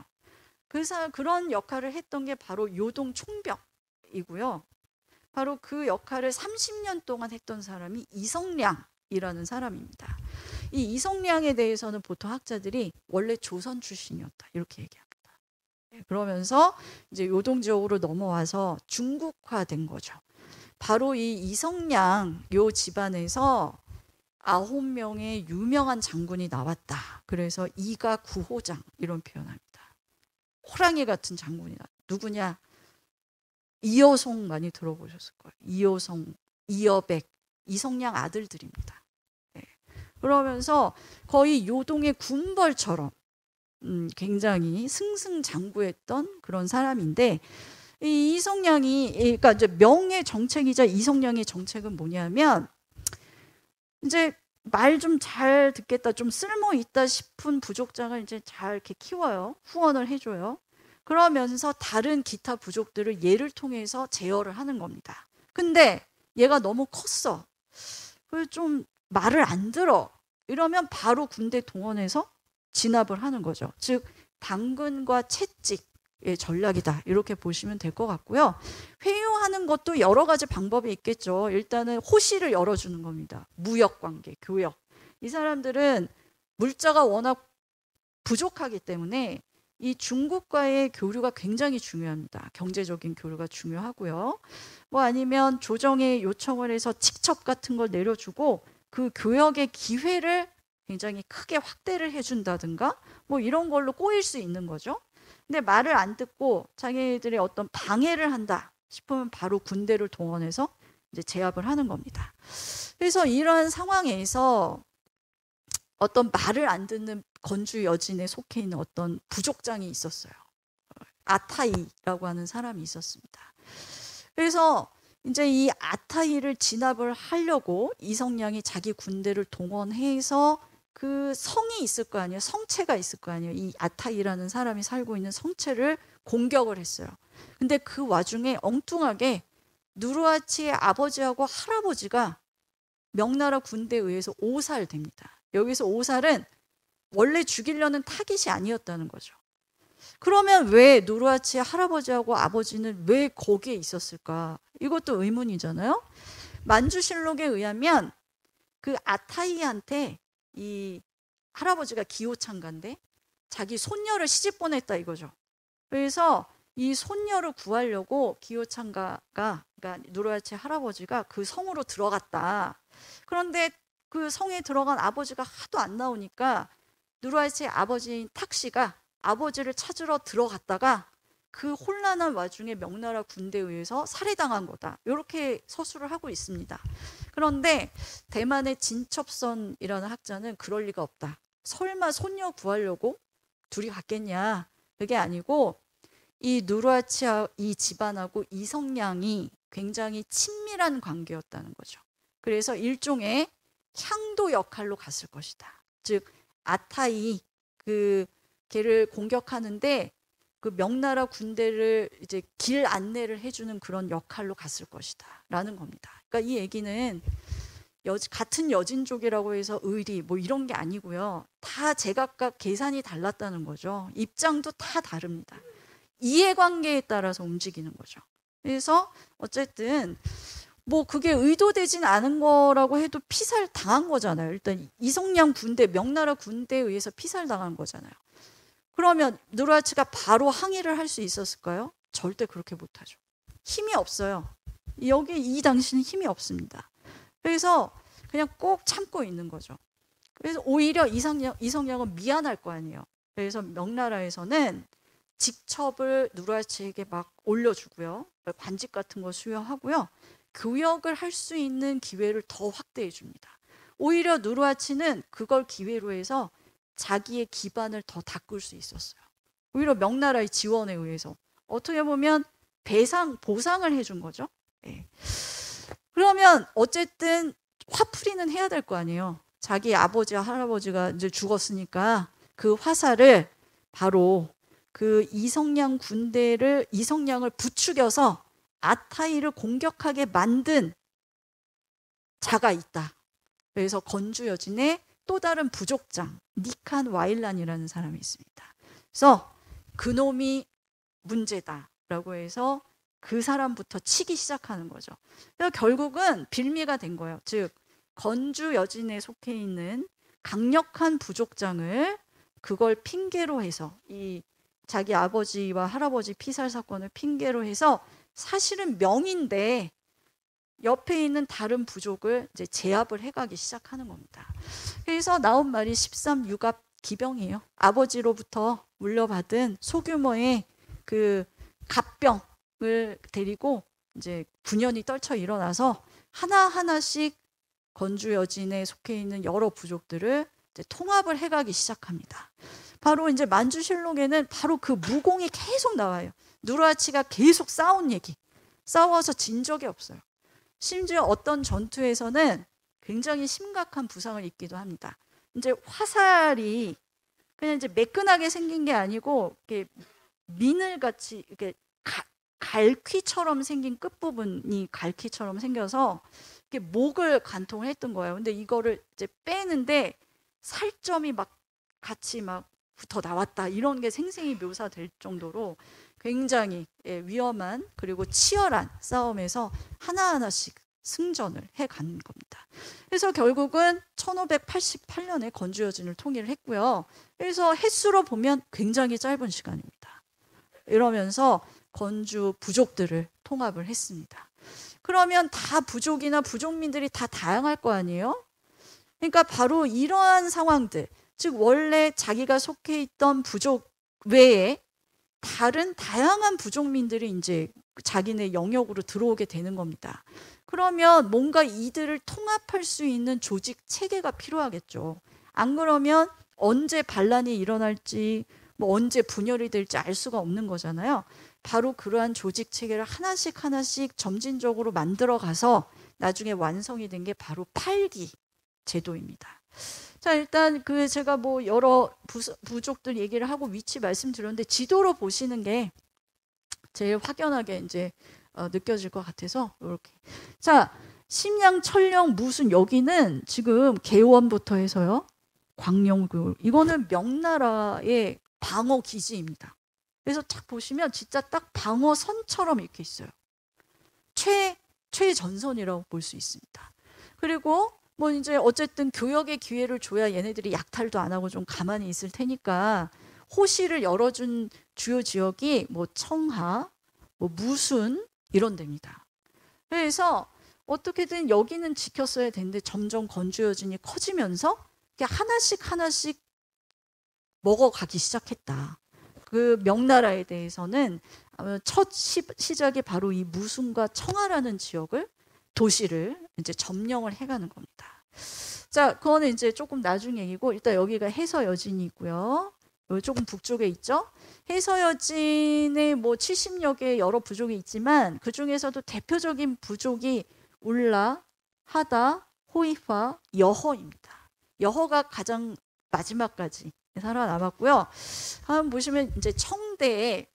그래서 그런 역할을 했던 게 바로 요동 총병이고요. 바로 그 역할을 30년 동안 했던 사람이 이성량이라는 사람입니다. 이 이성량에 대해서는 보통 학자들이 원래 조선 출신이었다, 이렇게 얘기합니다. 그러면서 이제 요동 지역으로 넘어와서 중국화된 거죠. 바로 이 이성량 요 집안에서 9명의 유명한 장군이 나왔다. 그래서 이가 구호장 이런 표현합니다. 호랑이 같은 장군이다. 누구냐? 이여송 많이 들어보셨을 거예요. 이여송, 이여백, 이성량 아들들입니다. 네. 그러면서 거의 요동의 군벌처럼 굉장히 승승장구했던 그런 사람인데, 이 이성량이, 그러니까 이제 명의 정책이자 이성량의 정책은 뭐냐면, 이제 말 좀 잘 듣겠다, 좀 쓸모 있다 싶은 부족장을 이제 잘 이렇게 키워요. 후원을 해줘요. 그러면서 다른 기타 부족들을 얘를 통해서 제어를 하는 겁니다. 근데 얘가 너무 컸어. 그래서 좀 말을 안 들어. 이러면 바로 군대 동원해서 진압을 하는 거죠. 즉 당근과 채찍의 전략이다. 이렇게 보시면 될 것 같고요. 회유하는 것도 여러 가지 방법이 있겠죠. 일단은 호시를 열어주는 겁니다. 무역관계, 교역. 이 사람들은 물자가 워낙 부족하기 때문에 이 중국과의 교류가 굉장히 중요합니다. 경제적인 교류가 중요하고요. 뭐 아니면 조정에 요청을 해서 칙첩 같은 걸 내려주고 그 교역의 기회를 굉장히 크게 확대를 해준다든가 뭐 이런 걸로 꼬일 수 있는 거죠. 근데 말을 안 듣고 자기들의 어떤 방해를 한다 싶으면 바로 군대를 동원해서 이제 제압을 하는 겁니다. 그래서 이러한 상황에서 어떤 말을 안 듣는 건주 여진에 속해 있는 어떤 부족장이 있었어요. 아타이라고 하는 사람이 있었습니다. 그래서 이제 이 아타이를 진압을 하려고 이성량이 자기 군대를 동원해서 그 성이 있을 거 아니에요. 성체가 있을 거 아니에요. 이 아타이라는 사람이 살고 있는 성체를 공격을 했어요. 근데 그 와중에 엉뚱하게 누르하치의 아버지하고 할아버지가 명나라 군대에 의해서 오살됩니다. 여기서 오살은 원래 죽이려는 타깃이 아니었다는 거죠. 그러면 왜 누르하치의 할아버지하고 아버지는 왜 거기에 있었을까? 이것도 의문이잖아요. 만주실록에 의하면 그 아타이한테 이 할아버지가 기호창가인데 자기 손녀를 시집 보냈다 이거죠. 그래서 이 손녀를 구하려고 기호창가가, 그러니까 누르하치 할아버지가 그 성으로 들어갔다. 그런데 그 성에 들어간 아버지가 하도 안 나오니까 누르하치의 아버지인 탁씨가 아버지를 찾으러 들어갔다가 그 혼란한 와중에 명나라 군대에 의해서 살해당한 거다. 이렇게 서술을 하고 있습니다. 그런데 대만의 진첩선이라는 학자는 그럴 리가 없다. 설마 손녀 구하려고 둘이 갔겠냐. 그게 아니고 이 누르하치 이 집안하고 이성량이 굉장히 친밀한 관계였다는 거죠. 그래서 일종의 향도 역할로 갔을 것이다. 즉 아타이 걔를 공격하는데 그 명나라 군대를 이제 길 안내를 해주는 그런 역할로 갔을 것이다라는 겁니다. 그러니까 이 얘기는 같은 여진족이라고 해서 의리 뭐 이런 게 아니고요. 다 제각각 계산이 달랐다는 거죠. 입장도 다 다릅니다. 이해관계에 따라서 움직이는 거죠. 그래서 어쨌든 뭐 그게 의도되진 않은 거라고 해도 피살 당한 거잖아요. 일단 이성량 군대, 명나라 군대에 의해서 피살 당한 거잖아요. 그러면 누르하치가 바로 항의를 할 수 있었을까요? 절대 그렇게 못하죠. 힘이 없어요. 여기 이 당시는 힘이 없습니다. 그래서 그냥 꼭 참고 있는 거죠. 그래서 오히려 이성량은 미안할 거 아니에요. 그래서 명나라에서는 직첩을 누르하치에게 막 올려주고요. 관직 같은 거 수여하고요. 교역을 할 수 있는 기회를 더 확대해 줍니다. 오히려 누르하치는 그걸 기회로 해서 자기의 기반을 더 닦을 수 있었어요. 오히려 명나라의 지원에 의해서 어떻게 보면 보상을 해준 거죠. 네. 그러면 어쨌든 화풀이는 해야 될 거 아니에요. 자기 아버지와 할아버지가 이제 죽었으니까 그 화살을 바로 그 이성량을 부추겨서 아타이를 공격하게 만든 자가 있다. 그래서 건주 여진의 또 다른 부족장 니칸 와일란이라는 사람이 있습니다. 그래서 그놈이 문제다라고 해서 그 사람부터 치기 시작하는 거죠. 그래서 결국은 빌미가 된 거예요. 즉 건주 여진에 속해 있는 강력한 부족장을 그걸 핑계로 해서 이 자기 아버지와 할아버지 피살 사건을 핑계로 해서 사실은 명인데 옆에 있는 다른 부족을 이제 제압을 해가기 시작하는 겁니다. 그래서 나온 말이 13유갑 기병이에요. 아버지로부터 물려받은 소규모의 그 갑병을 데리고 이제 분연히 떨쳐 일어나서 하나하나씩 건주 여진에 속해 있는 여러 부족들을 이제 통합을 해가기 시작합니다. 바로 이제 만주실록에는 바로 그 무공이 계속 나와요. 누르하치가 계속 싸운 얘기. 싸워서 진 적이 없어요. 심지어 어떤 전투에서는 굉장히 심각한 부상을 입기도 합니다. 이제 화살이 그냥 이제 매끈하게 생긴 게 아니고 이렇게 미늘같이 이렇게 갈퀴처럼 생긴 끝부분이 갈퀴처럼 생겨서 이렇게 목을 관통을 했던 거예요. 근데 이거를 이제 빼는데 살점이 막 같이 막 붙어 나왔다, 이런 게 생생히 묘사될 정도로 굉장히 위험한 그리고 치열한 싸움에서 하나하나씩 승전을 해간 겁니다. 그래서 결국은 1588년에 건주여진을 통일을 했고요. 그래서 횟수로 보면 굉장히 짧은 시간입니다. 이러면서 건주 부족들을 통합을 했습니다. 그러면 다 부족이나 부족민들이 다 다양할 거 아니에요? 그러니까 바로 이러한 상황들, 즉 원래 자기가 속해 있던 부족 외에 다른 다양한 부족민들이 이제 자기네 영역으로 들어오게 되는 겁니다. 그러면 뭔가 이들을 통합할 수 있는 조직 체계가 필요하겠죠. 안 그러면 언제 반란이 일어날지, 뭐 언제 분열이 될지 알 수가 없는 거잖아요. 바로 그러한 조직 체계를 하나씩 하나씩 점진적으로 만들어 가서 나중에 완성이 된 게 바로 팔기 제도입니다. 자, 일단 그 제가 뭐 여러 부족들 얘기를 하고 위치 말씀드렸는데 지도로 보시는 게 제일 확연하게 이제 느껴질 것 같아서 이렇게. 자, 심양, 철령, 무순, 여기는 지금 개원부터 해서요, 광룡, 이거는 명나라의 방어 기지입니다. 그래서 딱 보시면 진짜 딱 방어선처럼 이렇게 있어요. 최전선이라고 볼 수 있습니다. 그리고 뭐 이제 어쨌든 교역의 기회를 줘야 얘네들이 약탈도 안 하고 좀 가만히 있을 테니까 호시를 열어준 주요 지역이 뭐 청하, 뭐 무순 이런 데입니다. 그래서 어떻게든 여기는 지켰어야 되는데 점점 건주여진이 커지면서 하나씩 하나씩 먹어가기 시작했다. 그 명나라에 대해서는 첫 시작이 바로 이 무순과 청하라는 지역을, 도시를 이제 점령을 해가는 겁니다. 자, 그거는 이제 조금 나중 얘기고, 일단 여기가 해서여진이 있고요. 여기 조금 북쪽에 있죠. 해서여진에 뭐 70여 개의 여러 부족이 있지만 그 중에서도 대표적인 부족이 울라, 하다, 호이파, 여허입니다. 여허가 가장 마지막까지 살아남았고요. 한번 보시면 이제 청대에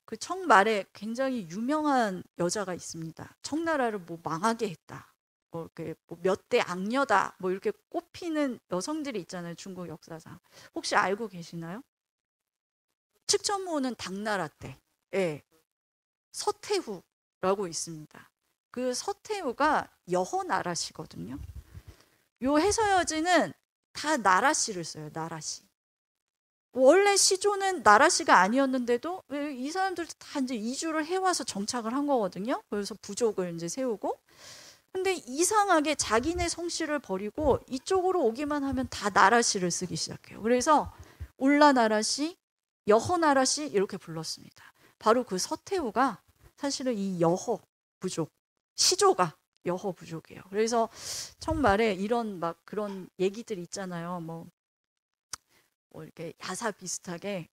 그 청말에 굉장히 유명한 여자가 있습니다. 청나라를 뭐 망하게 했다, 뭐 이렇게 뭐 몇 대 악녀다, 뭐 이렇게 꼽히는 여성들이 있잖아요, 중국 역사상. 혹시 알고 계시나요? 측천무는 당나라 때, 예, 서태후라고 있습니다. 그 서태후가 여허나라시거든요. 요 해서여진은 다 나라시를 써요, 나라시. 원래 시조는 나라시가 아니었는데도 이 사람들 다 이제 이주를 해와서 정착을 한 거거든요. 그래서 부족을 이제 세우고. 근데 이상하게 자기네 성씨를 버리고 이쪽으로 오기만 하면 다 나라시를 쓰기 시작해요. 그래서 울라나라시, 여허나라시 이렇게 불렀습니다. 바로 그 서태후가 사실은 이 여허 부족, 시조가 여허 부족이에요. 그래서 청말에 이런 막 그런 얘기들 있잖아요. 뭐 이렇게 야사 비슷하게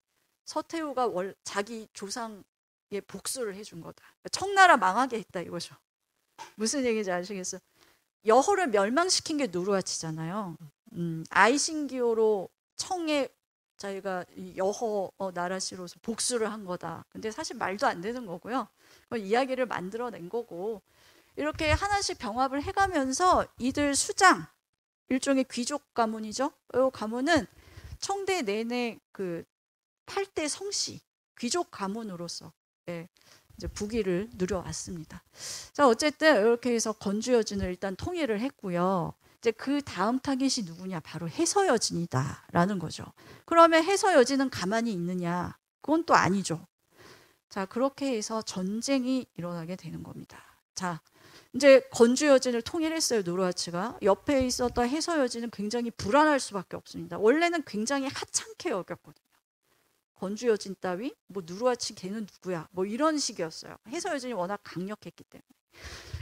서태후가 자기 조상의 복수를 해준 거다. 청나라 망하게 했다 이거죠. 무슨 얘기인지 아시겠어요? 여허를 멸망시킨 게 누르하치잖아요. 아이신기호로 청에 자기가 여허 나라시로서 복수를 한 거다. 근데 사실 말도 안 되는 거고요. 이야기를 만들어낸 거고, 이렇게 하나씩 병합을 해가면서 이들 수장, 일종의 귀족 가문이죠. 이 가문은 청대 내내 그 8대 성씨, 귀족 가문으로서 이제 부귀를 누려왔습니다. 자, 어쨌든 이렇게 해서 건주여진을 일단 통일을 했고요. 이제 그 다음 타깃이 누구냐? 바로 해서여진이다라는 거죠. 그러면 해서여진은 가만히 있느냐? 그건 또 아니죠. 자, 그렇게 해서 전쟁이 일어나게 되는 겁니다. 자, 이제 건주여진을 통일했어요, 누르하치가. 옆에 있었던 해서여진은 굉장히 불안할 수밖에 없습니다. 원래는 굉장히 하찮게 여겼거든요. 건주여진 따위, 뭐 누르하치 걔는 누구야, 뭐 이런 식이었어요. 해서여진이 워낙 강력했기 때문에.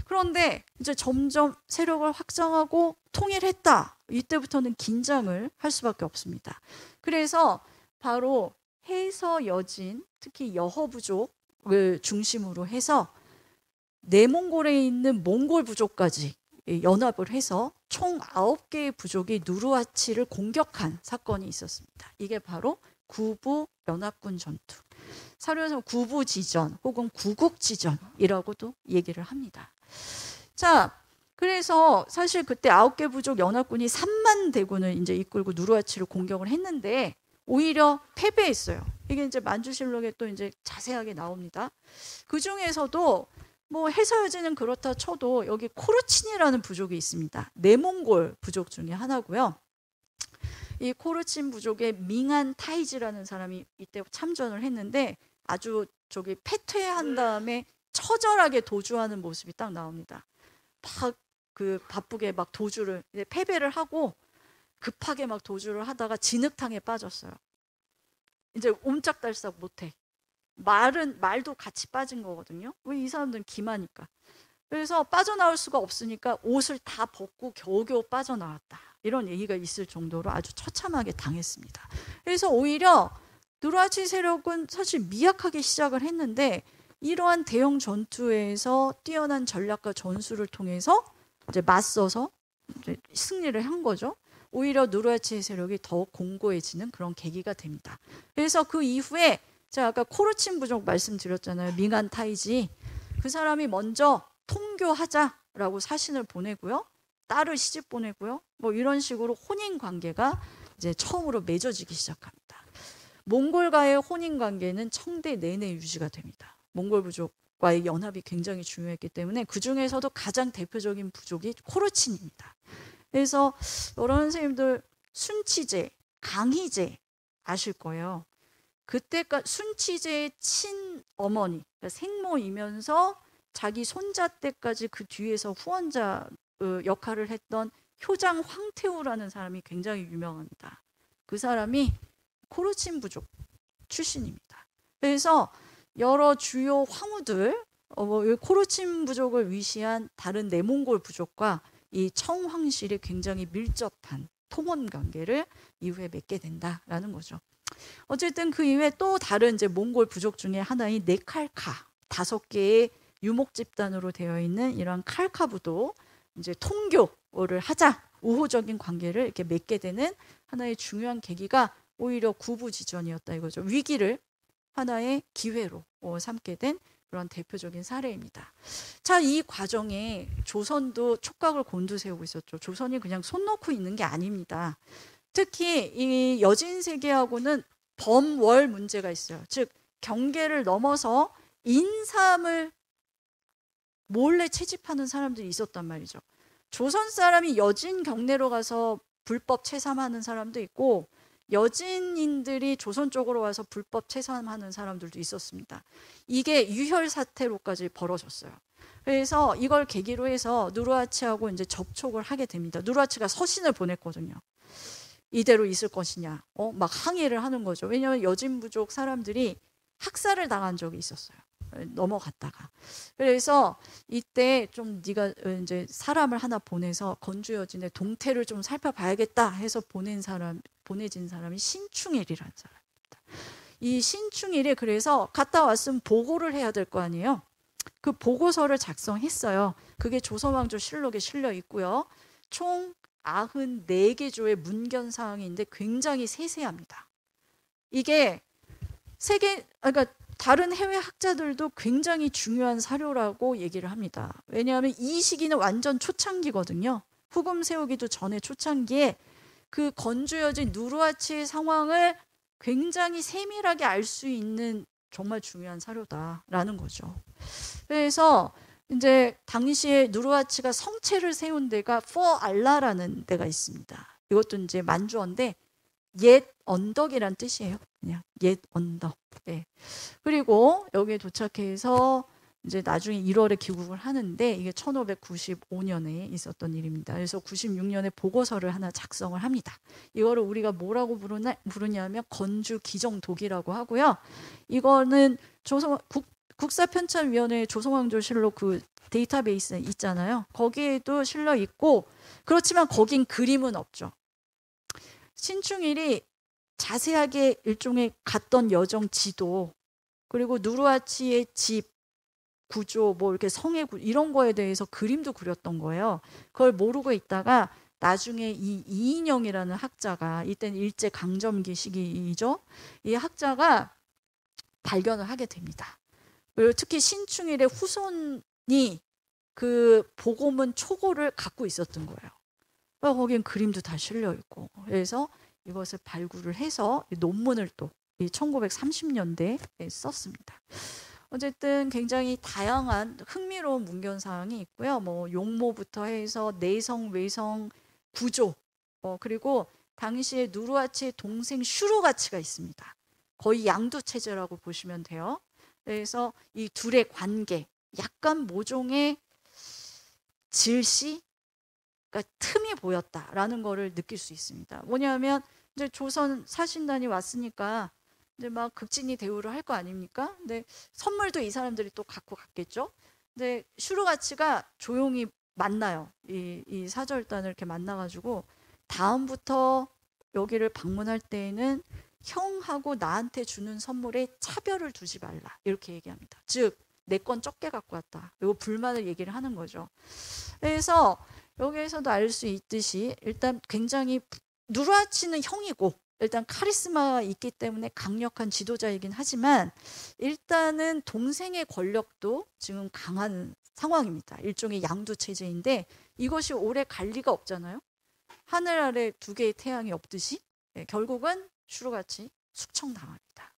그런데 이제 점점 세력을 확장하고 통일했다. 이때부터는 긴장을 할 수밖에 없습니다. 그래서 바로 해서여진, 특히 여허부족을 중심으로 해서 내몽골에 있는 몽골 부족까지 연합을 해서 총 9개의 부족이 누르하치를 공격한 사건이 있었습니다. 이게 바로 구부 연합군 전투, 사료에서 구부지전 혹은 구국지전이라고도 얘기를 합니다. 자, 그래서 사실 그때 9개 부족 연합군이 3만 대군을 이제 이끌고 누르하치를 공격을 했는데 오히려 패배했어요. 이게 이제 만주실록에 또 이제 자세하게 나옵니다. 그 중에서도 뭐 해서유지는 그렇다 쳐도 여기 코르친이라는 부족이 있습니다. 내몽골 부족 중에 하나고요. 이 코르친 부족의 밍한 타이지라는 사람이 이때 참전을 했는데 아주 저기 패퇴한 다음에 처절하게 도주하는 모습이 딱 나옵니다. 막 그 바쁘게 막 도주를 이제 패배를 하고 급하게 막 도주를 하다가 진흙탕에 빠졌어요. 이제 옴짝달싹 못해. 말도 같이 빠진 거거든요. 왜 이 사람들은 기마니까. 그래서 빠져나올 수가 없으니까 옷을 다 벗고 겨우겨우 빠져나왔다. 이런 얘기가 있을 정도로 아주 처참하게 당했습니다. 그래서 오히려 누르하치 세력은 사실 미약하게 시작을 했는데 이러한 대형 전투에서 뛰어난 전략과 전술을 통해서 이제 맞서서 이제 승리를 한 거죠. 오히려 누르하치 세력이 더 공고해지는 그런 계기가 됩니다. 그래서 그 이후에 제가 아까 코르친 부족 말씀드렸잖아요. 밍한 타이지. 그 사람이 먼저 통교하자라고 사신을 보내고요. 딸을 시집 보내고요. 뭐 이런 식으로 혼인 관계가 이제 처음으로 맺어지기 시작합니다. 몽골과의 혼인 관계는 청대 내내 유지가 됩니다. 몽골 부족과의 연합이 굉장히 중요했기 때문에 그 중에서도 가장 대표적인 부족이 코르친입니다. 그래서 여러 선생님들 순치제, 강희제 아실 거예요. 그때까지 순치제의 친어머니, 그러니까 생모이면서 자기 손자 때까지 그 뒤에서 후원자 역할을 했던 효장 황태우라는 사람이 굉장히 유명합니다. 그 사람이 코르친 부족 출신입니다. 그래서 여러 주요 황후들, 코르친 부족을 위시한 다른 내몽골 부족과 이 청황실이 굉장히 밀접한 통혼 관계를 이후에 맺게 된다라는 거죠. 어쨌든 그 이후에 또 다른 이제 몽골 부족 중에 하나인 네칼카 5개의 유목 집단으로 되어 있는 이런 칼카부도 이제 통교를 하자 우호적인 관계를 이렇게 맺게 되는 하나의 중요한 계기가 오히려 구부지전이었다 이거죠. 위기를 하나의 기회로 삼게 된 그런 대표적인 사례입니다. 자, 이 과정에 조선도 촉각을 곤두세우고 있었죠. 조선이 그냥 손 놓고 있는 게 아닙니다. 특히 이 여진 세계하고는 범월 문제가 있어요. 즉 경계를 넘어서 인삼을 몰래 채집하는 사람들이 있었단 말이죠. 조선 사람이 여진 경내로 가서 불법 채삼하는 사람도 있고 여진인들이 조선 쪽으로 와서 불법 채삼하는 사람들도 있었습니다. 이게 유혈 사태로까지 벌어졌어요. 그래서 이걸 계기로 해서 누르하치하고 이제 접촉을 하게 됩니다. 누르하치가 서신을 보냈거든요. 이대로 있을 것이냐, 막 항의를 하는 거죠. 왜냐하면 여진 부족 사람들이 학살을 당한 적이 있었어요. 넘어갔다가. 그래서 이때 좀 네가 이제 사람을 하나 보내서 건주 여진의 동태를 좀 살펴봐야겠다 해서 보내진 사람이 신충일이라는 사람입니다. 이 신충일이 그래서 갔다 왔으면 보고를 해야 될 거 아니에요. 그 보고서를 작성했어요. 그게 조선왕조 실록에 실려 있고요. 총 94개 조의 문견 사항인데 굉장히 세세합니다. 이게 그러니까 다른 해외 학자들도 굉장히 중요한 사료라고 얘기를 합니다. 왜냐하면 이 시기는 완전 초창기거든요. 후금 세우기도 전에 초창기에 그 건주여진 누르하치의 상황을 굉장히 세밀하게 알 수 있는 정말 중요한 사료다라는 거죠. 그래서 이제 당시에 누르하치가 성체를 세운 데가 포알라라는 데가 있습니다. 이것도 이제 만주어인데 옛 언덕이란 뜻이에요. 그냥 옛 언덕. 네. 그리고 여기에 도착해서 이제 나중에 1월에 귀국을 하는데 이게 1595년에 있었던 일입니다. 그래서 96년에 보고서를 하나 작성을 합니다. 이거를 우리가 뭐라고 부르냐면 건주 기정독이라고 하고요. 이거는 국사편찬위원회 조선왕조실록 그 데이터베이스 있잖아요. 거기에도 실려 있고 그렇지만 거긴 그림은 없죠. 신충일이 자세하게 일종의 갔던 여정 지도 그리고 누르하치의 집 구조 뭐 이렇게 성의 구조 이런 거에 대해서 그림도 그렸던 거예요. 그걸 모르고 있다가 나중에 이 이인영이라는 학자가 이때는 일제 강점기 시기이죠. 이 학자가 발견을 하게 됩니다. 그리고 특히 신충일의 후손이 그 보고문 초고를 갖고 있었던 거예요. 거기엔 그림도 다 실려 있고. 그래서 이것을 발굴을 해서 논문을 또 1930년대에 썼습니다. 어쨌든 굉장히 다양한 흥미로운 문献사항이 있고요. 뭐 용모부터 해서 내성, 외성, 구조, 그리고 당시에 누르하치의 동생 슈루가치가 있습니다. 거의 양두 체제라고 보시면 돼요. 그래서 이 둘의 관계, 약간 모종의 질시, 그러니까 틈이 보였다라는 거를 느낄 수 있습니다. 뭐냐면 이제 조선 사신단이 왔으니까 이제 막 극진히 대우를 할 거 아닙니까? 근데 선물도 이 사람들이 또 갖고 갔겠죠. 근데 슈루가치가 조용히 만나요. 이 사절단을 이렇게 만나가지고 다음부터 여기를 방문할 때에는 형하고 나한테 주는 선물에 차별을 두지 말라 이렇게 얘기합니다. 즉 내 건 적게 갖고 왔다. 이거 불만을 얘기를 하는 거죠. 그래서 여기에서도 알 수 있듯이 일단 굉장히 누르하치는 형이고 일단 카리스마가 있기 때문에 강력한 지도자이긴 하지만 일단은 동생의 권력도 지금 강한 상황입니다. 일종의 양두 체제인데 이것이 오래 갈 리가 없잖아요. 하늘 아래 두 개의 태양이 없듯이 결국은 슈루가치 숙청당합니다.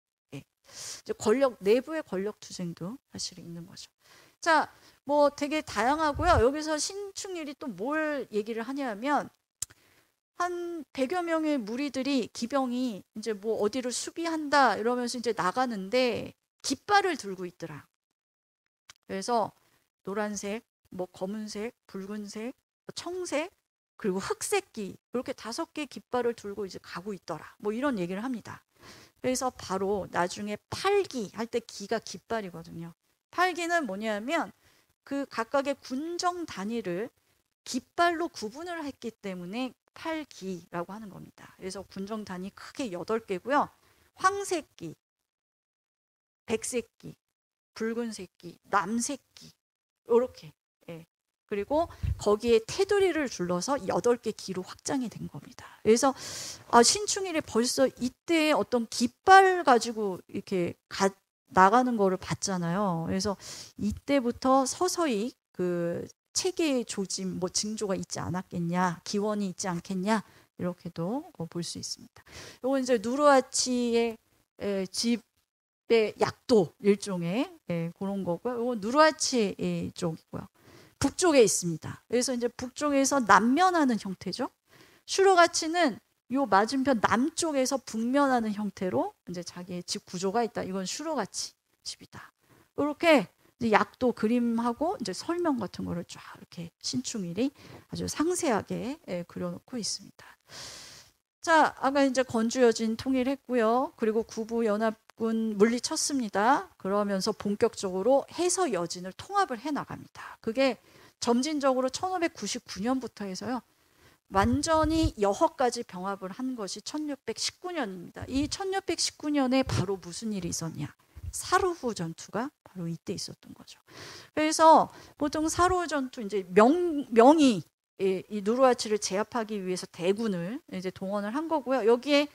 이제 권력 내부의 권력 투쟁도 사실 있는 거죠. 자, 뭐 되게 다양하고요. 여기서 신충일이 또 뭘 얘기를 하냐면 한 100여 명의 무리들이 기병이 이제 뭐 어디를 수비한다 이러면서 이제 나가는데 깃발을 들고 있더라. 그래서 노란색, 뭐 검은색, 붉은색, 청색, 그리고 흑색기 이렇게 5개 깃발을 들고 이제 가고 있더라. 뭐 이런 얘기를 합니다. 그래서 바로 나중에 팔기 할 때 기가 깃발이거든요. 팔기는 뭐냐면 그 각각의 군정 단위를 깃발로 구분을 했기 때문에 팔기라고 하는 겁니다. 그래서 군정 단위 크게 8개고요. 황색기, 백색기, 붉은색기, 남색기 이렇게. 그리고 거기에 테두리를 둘러서 8개 기로 확장이 된 겁니다. 그래서 신충일이 벌써 이때 어떤 깃발 가지고 이렇게 나가는 거를 봤잖아요. 그래서 이때부터 서서히 그 체계의 조짐, 뭐 징조가 있지 않았겠냐, 기원이 있지 않겠냐 이렇게도 볼 수 있습니다. 이건 이제 누르하치의 집의 약도 일종의 그런 거고요. 이건 누르하치 쪽이고요. 북쪽에 있습니다. 그래서 이제 북쪽에서 남면하는 형태죠. 슈루가치는 요 맞은편 남쪽에서 북면하는 형태로 이제 자기의 집 구조가 있다. 이건 슈루가치 집이다. 이렇게 이제 약도 그림하고 이제 설명 같은 거를 쫙 이렇게 신충일이 아주 상세하게 그려놓고 있습니다. 자, 아까 이제 건주여진 통일했고요. 그리고 구부 연합군 물리쳤습니다. 그러면서 본격적으로 해서 여진을 통합을 해 나갑니다. 그게 점진적으로 1599년부터 해서요. 완전히 여허까지 병합을 한 것이 1619년입니다. 이 1619년에 바로 무슨 일이 있었냐? 사루후 전투가 바로 이때 있었던 거죠. 그래서 보통 사루후 전투 이제 명이 이 누르하치를 제압하기 위해서 대군을 이제 동원을 한 거고요. 여기에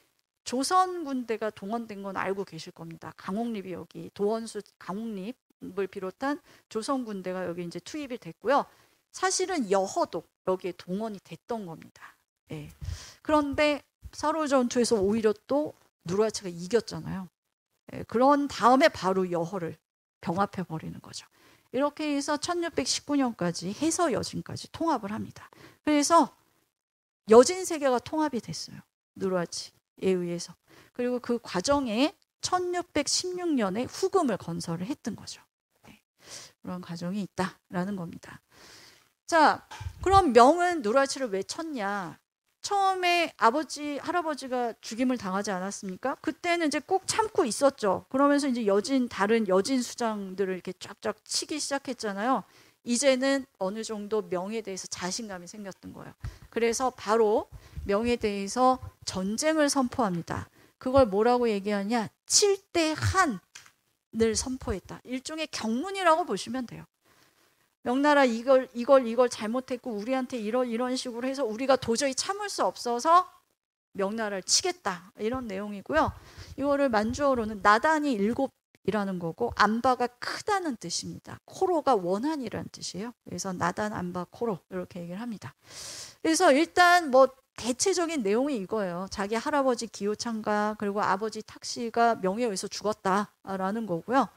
조선 군대가 동원된 건 알고 계실 겁니다. 강옥립이 여기 도원수 강옥립을 비롯한 조선 군대가 여기 이제 투입이 됐고요. 사실은 여허도 여기에 동원이 됐던 겁니다. 그런데 사루후 전투에서 오히려 또 누르하치가 이겼잖아요. 그런 다음에 바로 여허를 병합해 버리는 거죠. 이렇게 해서 1619년까지 해서 여진까지 통합을 합니다. 그래서 여진 세계가 통합이 됐어요. 누르하치에 의해서. 그리고 그 과정에 1616년에 후금을 건설을 했던 거죠. 그런 과정이 있다라는 겁니다. 자, 그럼 명은 누르하치를 왜 쳤냐? 처음에 아버지, 할아버지가 죽임을 당하지 않았습니까? 그때는 이제 꼭 참고 있었죠. 그러면서 이제 다른 여진 수장들을 이렇게 쫙쫙 치기 시작했잖아요. 이제는 어느 정도 명에 대해서 자신감이 생겼던 거예요. 그래서 바로 명에 대해서 전쟁을 선포합니다. 그걸 뭐라고 얘기하냐? 7대 한을 선포했다. 일종의 경문이라고 보시면 돼요. 명나라 이걸 잘못했고 우리한테 이런 식으로 해서 우리가 도저히 참을 수 없어서 명나라를 치겠다 이런 내용이고요. 이거를 만주어로는 나단이 이라는 거고, 안바가 크다는 뜻입니다. 코로가 원한이라는 뜻이에요. 그래서 나단, 안바, 코로 이렇게 얘기를 합니다. 그래서 일단 뭐 대체적인 내용이 이거예요. 자기 할아버지 기호창가 그리고 아버지 탁씨가 명의에 의해서 죽었다라는 거고요.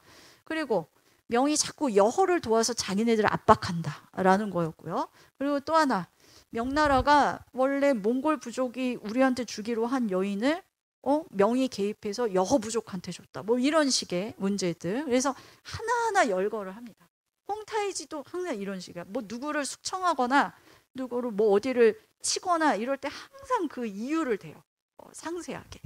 그리고 명이 자꾸 여호를 도와서 자기네들을 압박한다라는 거였고요. 그리고 또 하나, 명나라가 원래 몽골 부족이 우리한테 주기로 한 여인을 명이 개입해서 여호 부족한테 줬다. 뭐 이런 식의 문제들. 그래서 하나하나 열거를 합니다. 홍타이지도 항상 이런 식이야. 뭐 누구를 숙청하거나 누구를 뭐 어디를 치거나 이럴 때 항상 그 이유를 대요. 상세하게.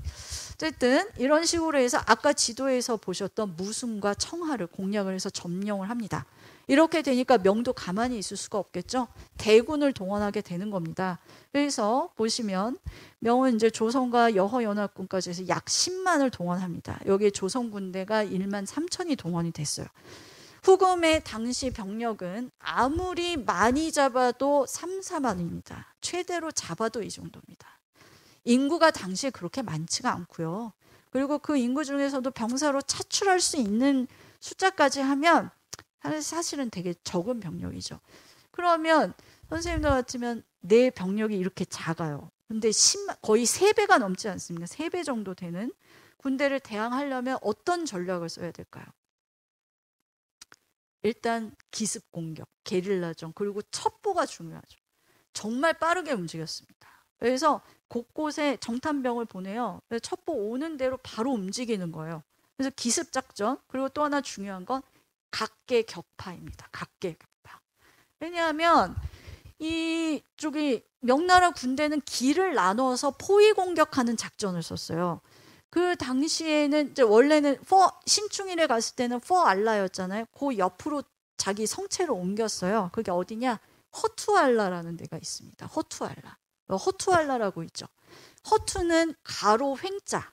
어쨌든 이런 식으로 해서 아까 지도에서 보셨던 무순과 청하를 공략을 해서 점령을 합니다. 이렇게 되니까 명도 가만히 있을 수가 없겠죠. 대군을 동원하게 되는 겁니다. 그래서 보시면 명은 이제 조선과 여허연합군까지 해서 약 10만을 동원합니다. 여기에 조선 군대가 1만 3천이 동원이 됐어요. 후금의 당시 병력은 아무리 많이 잡아도 3, 4만입니다. 최대로 잡아도 이 정도입니다. 인구가 당시에 그렇게 많지가 않고요. 그리고 그 인구 중에서도 병사로 차출할 수 있는 숫자까지 하면 사실은 되게 적은 병력이죠. 그러면 선생님들 같으면 내 병력이 이렇게 작아요. 근데 거의 3배가 넘지 않습니까? 3배 정도 되는 군대를 대항하려면 어떤 전략을 써야 될까요? 일단 기습 공격, 게릴라전, 그리고 첩보가 중요하죠. 정말 빠르게 움직였습니다. 그래서 곳곳에 정탐병을 보내요. 첩보 오는 대로 바로 움직이는 거예요. 그래서 기습 작전, 그리고 또 하나 중요한 건 각계격파입니다. 각계격파. 왜냐하면 이쪽이 명나라 군대는 길을 나눠서 포위 공격하는 작전을 썼어요. 그 당시에는 이제 원래는 신충일에 갔을 때는 포알라였잖아요. 그 옆으로 자기 성체를 옮겼어요. 그게 어디냐? 허투알라라는 데가 있습니다. 허투알라. 허투알라라고 있죠. 허투는 가로 횡자,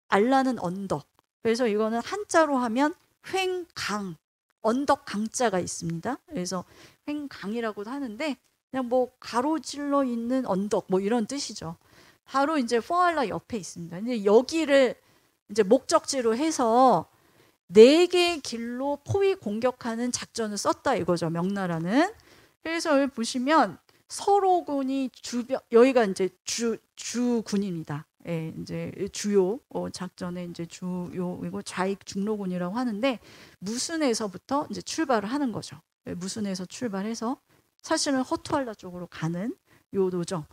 알라는 언덕. 그래서 이거는 한자로 하면 횡강, 언덕 강자가 있습니다. 그래서 횡강이라고도 하는데 그냥 뭐 가로질러 있는 언덕 뭐 이런 뜻이죠. 바로 이제 포알라 옆에 있습니다. 근데 여기를 이제 목적지로 해서 4개의 길로 포위 공격하는 작전을 썼다 이거죠. 명나라는. 그래서 여기 보시면 서로군이 여기가 이제 주군입니다. 예, 이제 주요 작전의 이제 주요이고 좌익 중로군이라고 하는데 무순에서부터 이제 출발을 하는 거죠. 무순에서 출발해서 사실은 허투알라 쪽으로 가는 요 도정.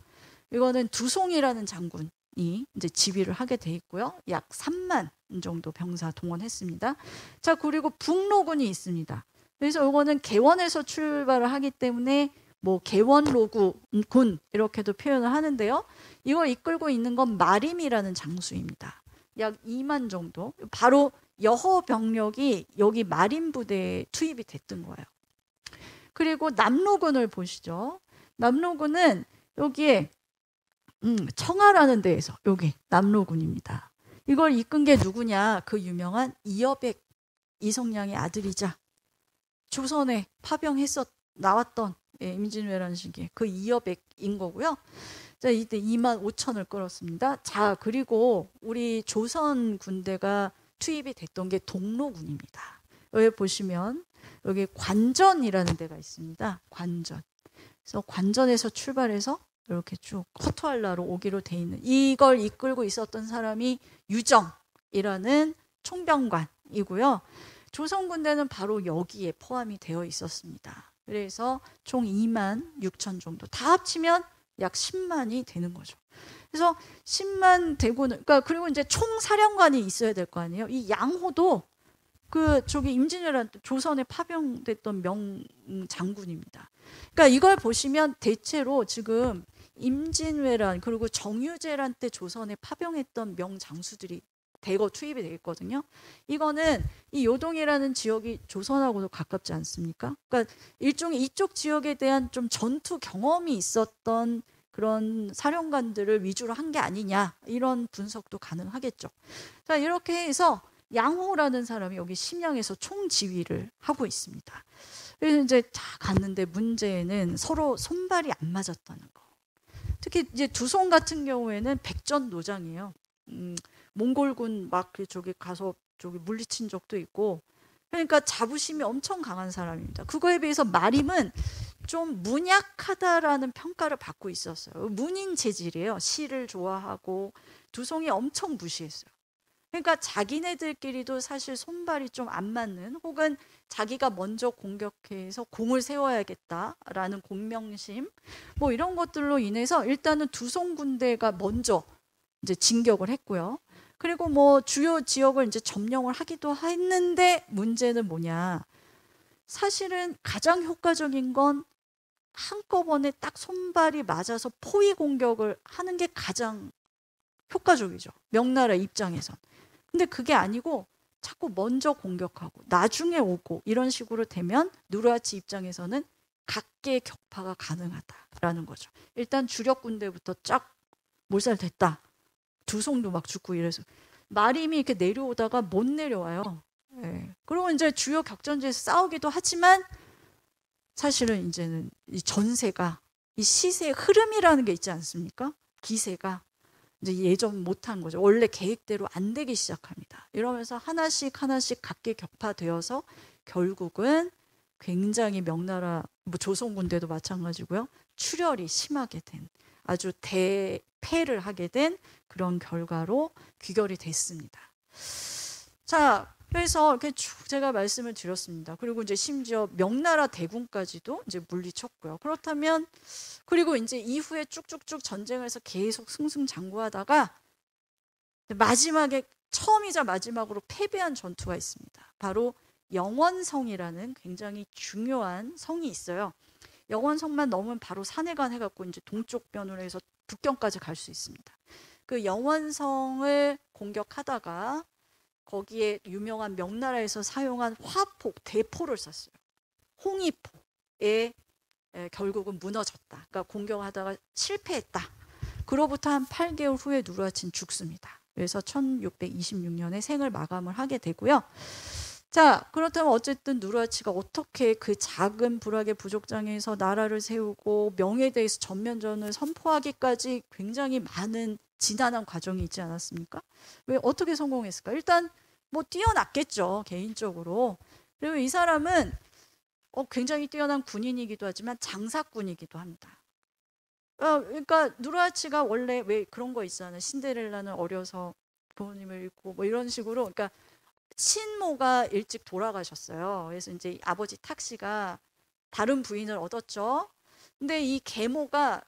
이거는 두송이라는 장군이 이제 지휘를 하게 돼 있고요. 약 3만 정도 병사 동원했습니다. 자, 그리고 북로군이 있습니다. 그래서 이거는 개원에서 출발을 하기 때문에 뭐 개원로군 이렇게도 표현을 하는데요. 이걸 이끌고 있는 건 마림이라는 장수입니다. 약 2만 정도. 바로 여호 병력이 여기 마림 부대에 투입이 됐던 거예요. 그리고 남로군을 보시죠. 남로군은 여기에 청하라는 데에서 여기 남로군입니다. 이걸 이끈 게 누구냐? 그 유명한 이여백, 이성량의 아들이자 조선에 나왔던 임진왜란 시기에 그 이여백인 거고요. 자, 이때 2만 5천을 끌었습니다. 자, 그리고 우리 조선 군대가 투입이 됐던 게 동로군입니다. 여기 보시면 여기 관전이라는 데가 있습니다. 관전. 그래서 관전에서 출발해서 이렇게 쭉 허투알라로 오기로 돼 있는, 이걸 이끌고 있었던 사람이 유정이라는 총병관이고요. 조선 군대는 바로 여기에 포함이 되어 있었습니다. 그래서 총 2만 6천 정도. 다 합치면 약 10만이 되는 거죠. 그래서 10만 대군은, 그러니까 그리고 이제 총사령관이 있어야 될 거 아니에요. 이 양호도 저기 임진왜란 조선에 파병됐던 명장군입니다. 그러니까 이걸 보시면 대체로 지금 임진왜란 그리고 정유재란 때 조선에 파병했던 명장수들이 대거 투입이 되겠거든요. 이거는 이 요동이라는 지역이 조선하고도 가깝지 않습니까? 그러니까 일종의 이쪽 지역에 대한 좀 전투 경험이 있었던 그런 사령관들을 위주로 한 게 아니냐, 이런 분석도 가능하겠죠. 자, 이렇게 해서 양호라는 사람이 여기 심양에서 총지휘를 하고 있습니다. 그래서 이제 다 갔는데 문제는 서로 손발이 안 맞았다는 거. 특히 이제 두송 같은 경우에는 백전노장이에요. 몽골군 막 저기 가서 저기 물리친 적도 있고. 그러니까 자부심이 엄청 강한 사람입니다. 그거에 비해서 마림은 좀 문약하다라는 평가를 받고 있었어요. 문인 체질이에요. 시를 좋아하고 두송이 엄청 무시했어요. 그러니까 자기네들끼리도 사실 손발이 좀 안 맞는, 혹은 자기가 먼저 공격해서 공을 세워야겠다라는 공명심, 뭐 이런 것들로 인해서 일단은 두송 군대가 먼저 이제 진격을 했고요. 그리고 뭐 주요 지역을 이제 점령을 하기도 했는데, 문제는 뭐냐? 사실은 가장 효과적인 건 한꺼번에 딱 손발이 맞아서 포위 공격을 하는 게 가장 효과적이죠. 명나라 입장에선. 근데 그게 아니고 자꾸 먼저 공격하고 나중에 오고 이런 식으로 되면 누르하치 입장에서는 각계 격파가 가능하다라는 거죠. 일단 주력 군대부터 쫙 몰살됐다. 두송도 막 죽고 이래서 마림이 이렇게 내려오다가 못 내려와요. 예. 그리고 이제 주요 격전지에서 싸우기도 하지만 사실은 이제는 이 전세가, 이 시세의 흐름이라는 게 있지 않습니까? 기세가 이제 예전 못한 거죠. 원래 계획대로 안 되기 시작합니다. 이러면서 하나씩 하나씩 각계 격파되어서 결국은 굉장히 명나라, 뭐 조선 군대도 마찬가지고요. 출혈이 심하게 된, 아주 대패를 하게 된 그런 결과로 귀결이 됐습니다. 자, 그래서 이렇게 쭉 제가 말씀을 드렸습니다. 그리고 이제 심지어 명나라 대군까지도 이제 물리쳤고요. 그렇다면, 그리고 이제 이후에 쭉쭉쭉 전쟁을 해서 계속 승승장구하다가 마지막에, 처음이자 마지막으로 패배한 전투가 있습니다. 바로 영원성이라는 굉장히 중요한 성이 있어요. 영원성만 넘으면 바로 산해관 해갖고 이제 동쪽 변으로 해서 북경까지 갈 수 있습니다. 그 영원성을 공격하다가 거기에 유명한 명나라에서 사용한 화폭, 대포를 쐈어요. 홍의포에 결국은 무너졌다. 그러니까 공격하다가 실패했다. 그로부터 한 8개월 후에 누르하친 죽습니다. 그래서 1626년에 생을 마감을 하게 되고요. 자, 그렇다면 어쨌든 누르하치가 어떻게 그 작은 불악의 부족장에서 나라를 세우고 명예에 대해서 전면전을 선포하기까지 굉장히 많은 지난한 과정이 있지 않았습니까? 왜 어떻게 성공했을까? 일단 뭐 뛰어났겠죠, 개인적으로. 그리고 이 사람은 굉장히 뛰어난 군인이기도 하지만 장사꾼이기도 합니다. 그러니까 누르하치가 원래 왜 그런 거 있잖아요. 신데렐라는 어려서 부모님을 잃고 뭐 이런 식으로. 그러니까 친모가 일찍 돌아가셨어요. 그래서 이제 아버지 탁씨가 다른 부인을 얻었죠. 근데 이 계모가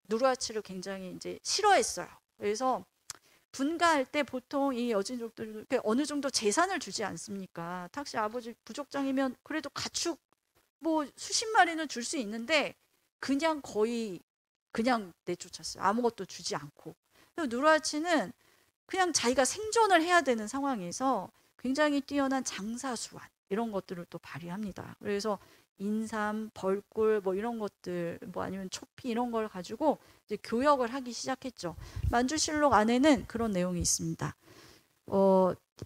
누르하치를 굉장히 이제 싫어했어요. 그래서 분가할 때 보통 이 여진족들 어느 정도 재산을 주지 않습니까? 탁씨 아버지 부족장이면 그래도 가축 뭐 수십 마리는 줄 수 있는데 그냥 거의 그냥 내쫓았어요. 아무것도 주지 않고. 누르하치는 그냥 자기가 생존을 해야 되는 상황에서 굉장히 뛰어난 장사수완 이런 것들을 또 발휘합니다. 그래서 인삼, 벌꿀 뭐 이런 것들, 뭐 아니면 초피 이런 걸 가지고 이제 교역을 하기 시작했죠. 만주실록 안에는 그런 내용이 있습니다.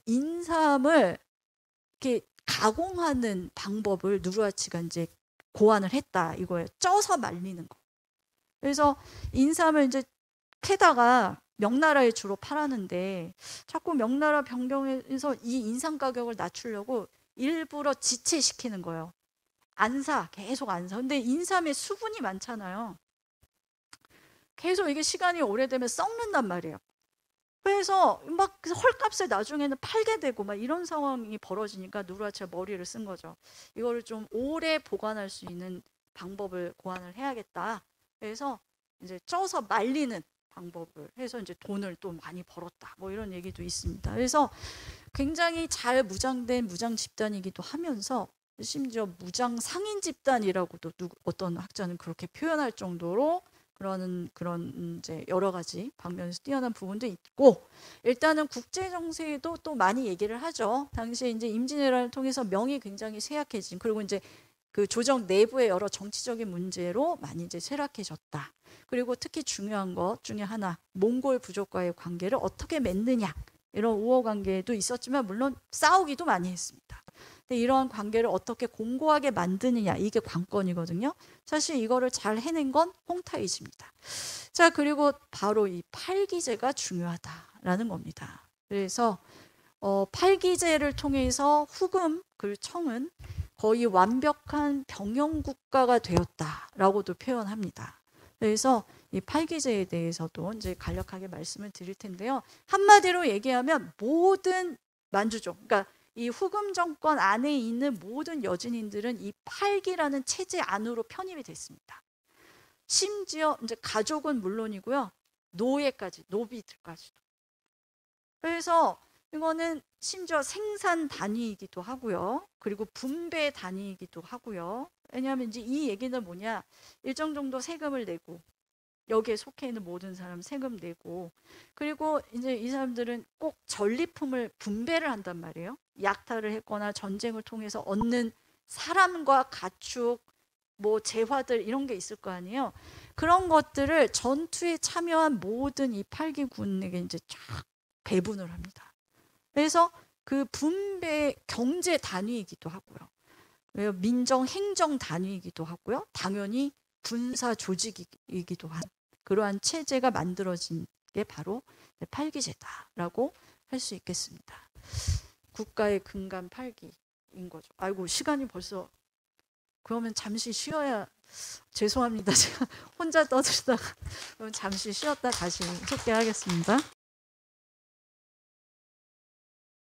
인삼을 이렇게 가공하는 방법을 누르하치가 이제 고안을 했다 이거예요. 쪄서 말리는 거. 그래서 인삼을 이제 캐다가 명나라에 주로 팔았는데 자꾸 명나라 변경에서 이 인삼 가격을 낮추려고 일부러 지체시키는 거예요. 안 사, 계속 안 사. 근데 인삼에 수분이 많잖아요. 계속 이게 시간이 오래되면 썩는단 말이에요. 그래서 막 헐값에 나중에는 팔게 되고 막 이런 상황이 벌어지니까 누르하치가 머리를 쓴 거죠. 이거를 좀 오래 보관할 수 있는 방법을 고안을 해야겠다. 그래서 이제 쪄서 말리는 방법을 해서 이제 돈을 또 많이 벌었다. 뭐 이런 얘기도 있습니다. 그래서 굉장히 잘 무장된 무장 집단이기도 하면서 심지어 무장 상인 집단이라고도 어떤 학자는 그렇게 표현할 정도로 그런 이제 여러 가지 방면에서 뛰어난 부분도 있고, 일단은 국제 정세에도 또 많이 얘기를 하죠. 당시에 이제 임진왜란을 통해서 명이 굉장히 쇠약해진, 그리고 이제 그 조정 내부의 여러 정치적인 문제로 많이 이제 쇠락해졌다. 그리고 특히 중요한 것 중에 하나, 몽골 부족과의 관계를 어떻게 맺느냐 이런 우호 관계도 있었지만 물론 싸우기도 많이 했습니다. 근데 이러한 관계를 어떻게 공고하게 만드느냐 이게 관건이거든요. 사실 이거를 잘 해낸 건 홍타이지입니다. 자, 그리고 바로 이 팔기제가 중요하다라는 겁니다. 그래서 팔기제를 통해서 후금, 그 청은 거의 완벽한 병영국가가 되었다라고도 표현합니다. 그래서 이 팔기제에 대해서도 이제 간략하게 말씀을 드릴 텐데요. 한마디로 얘기하면 모든 만주족, 그러니까 이 후금 정권 안에 있는 모든 여진인들은 이 팔기라는 체제 안으로 편입이 됐습니다. 심지어 이제 가족은 물론이고요, 노예까지, 노비들까지도. 그래서 이거는 심지어 생산 단위이기도 하고요. 그리고 분배 단위이기도 하고요. 왜냐하면 이제 이 얘기는 뭐냐, 일정 정도 세금을 내고 여기에 속해 있는 모든 사람 세금 내고, 그리고 이제 이 사람들은 꼭 전리품을 분배를 한단 말이에요. 약탈을 했거나 전쟁을 통해서 얻는 사람과 가축, 뭐 재화들 이런 게 있을 거 아니에요. 그런 것들을 전투에 참여한 모든 이 팔기군에게 이제 쫙 배분을 합니다. 그래서 그 분배 경제 단위이기도 하고요. 민정 행정 단위이기도 하고요. 당연히 군사 조직이기도 한 그러한 체제가 만들어진 게 바로 팔기제다라고 할 수 있겠습니다. 국가의 근간 팔기인 거죠. 아이고, 시간이 벌써. 그러면 잠시 쉬어야. 죄송합니다. 제가 혼자 떠들다가. 그럼 잠시 쉬었다 다시 속개하겠습니다.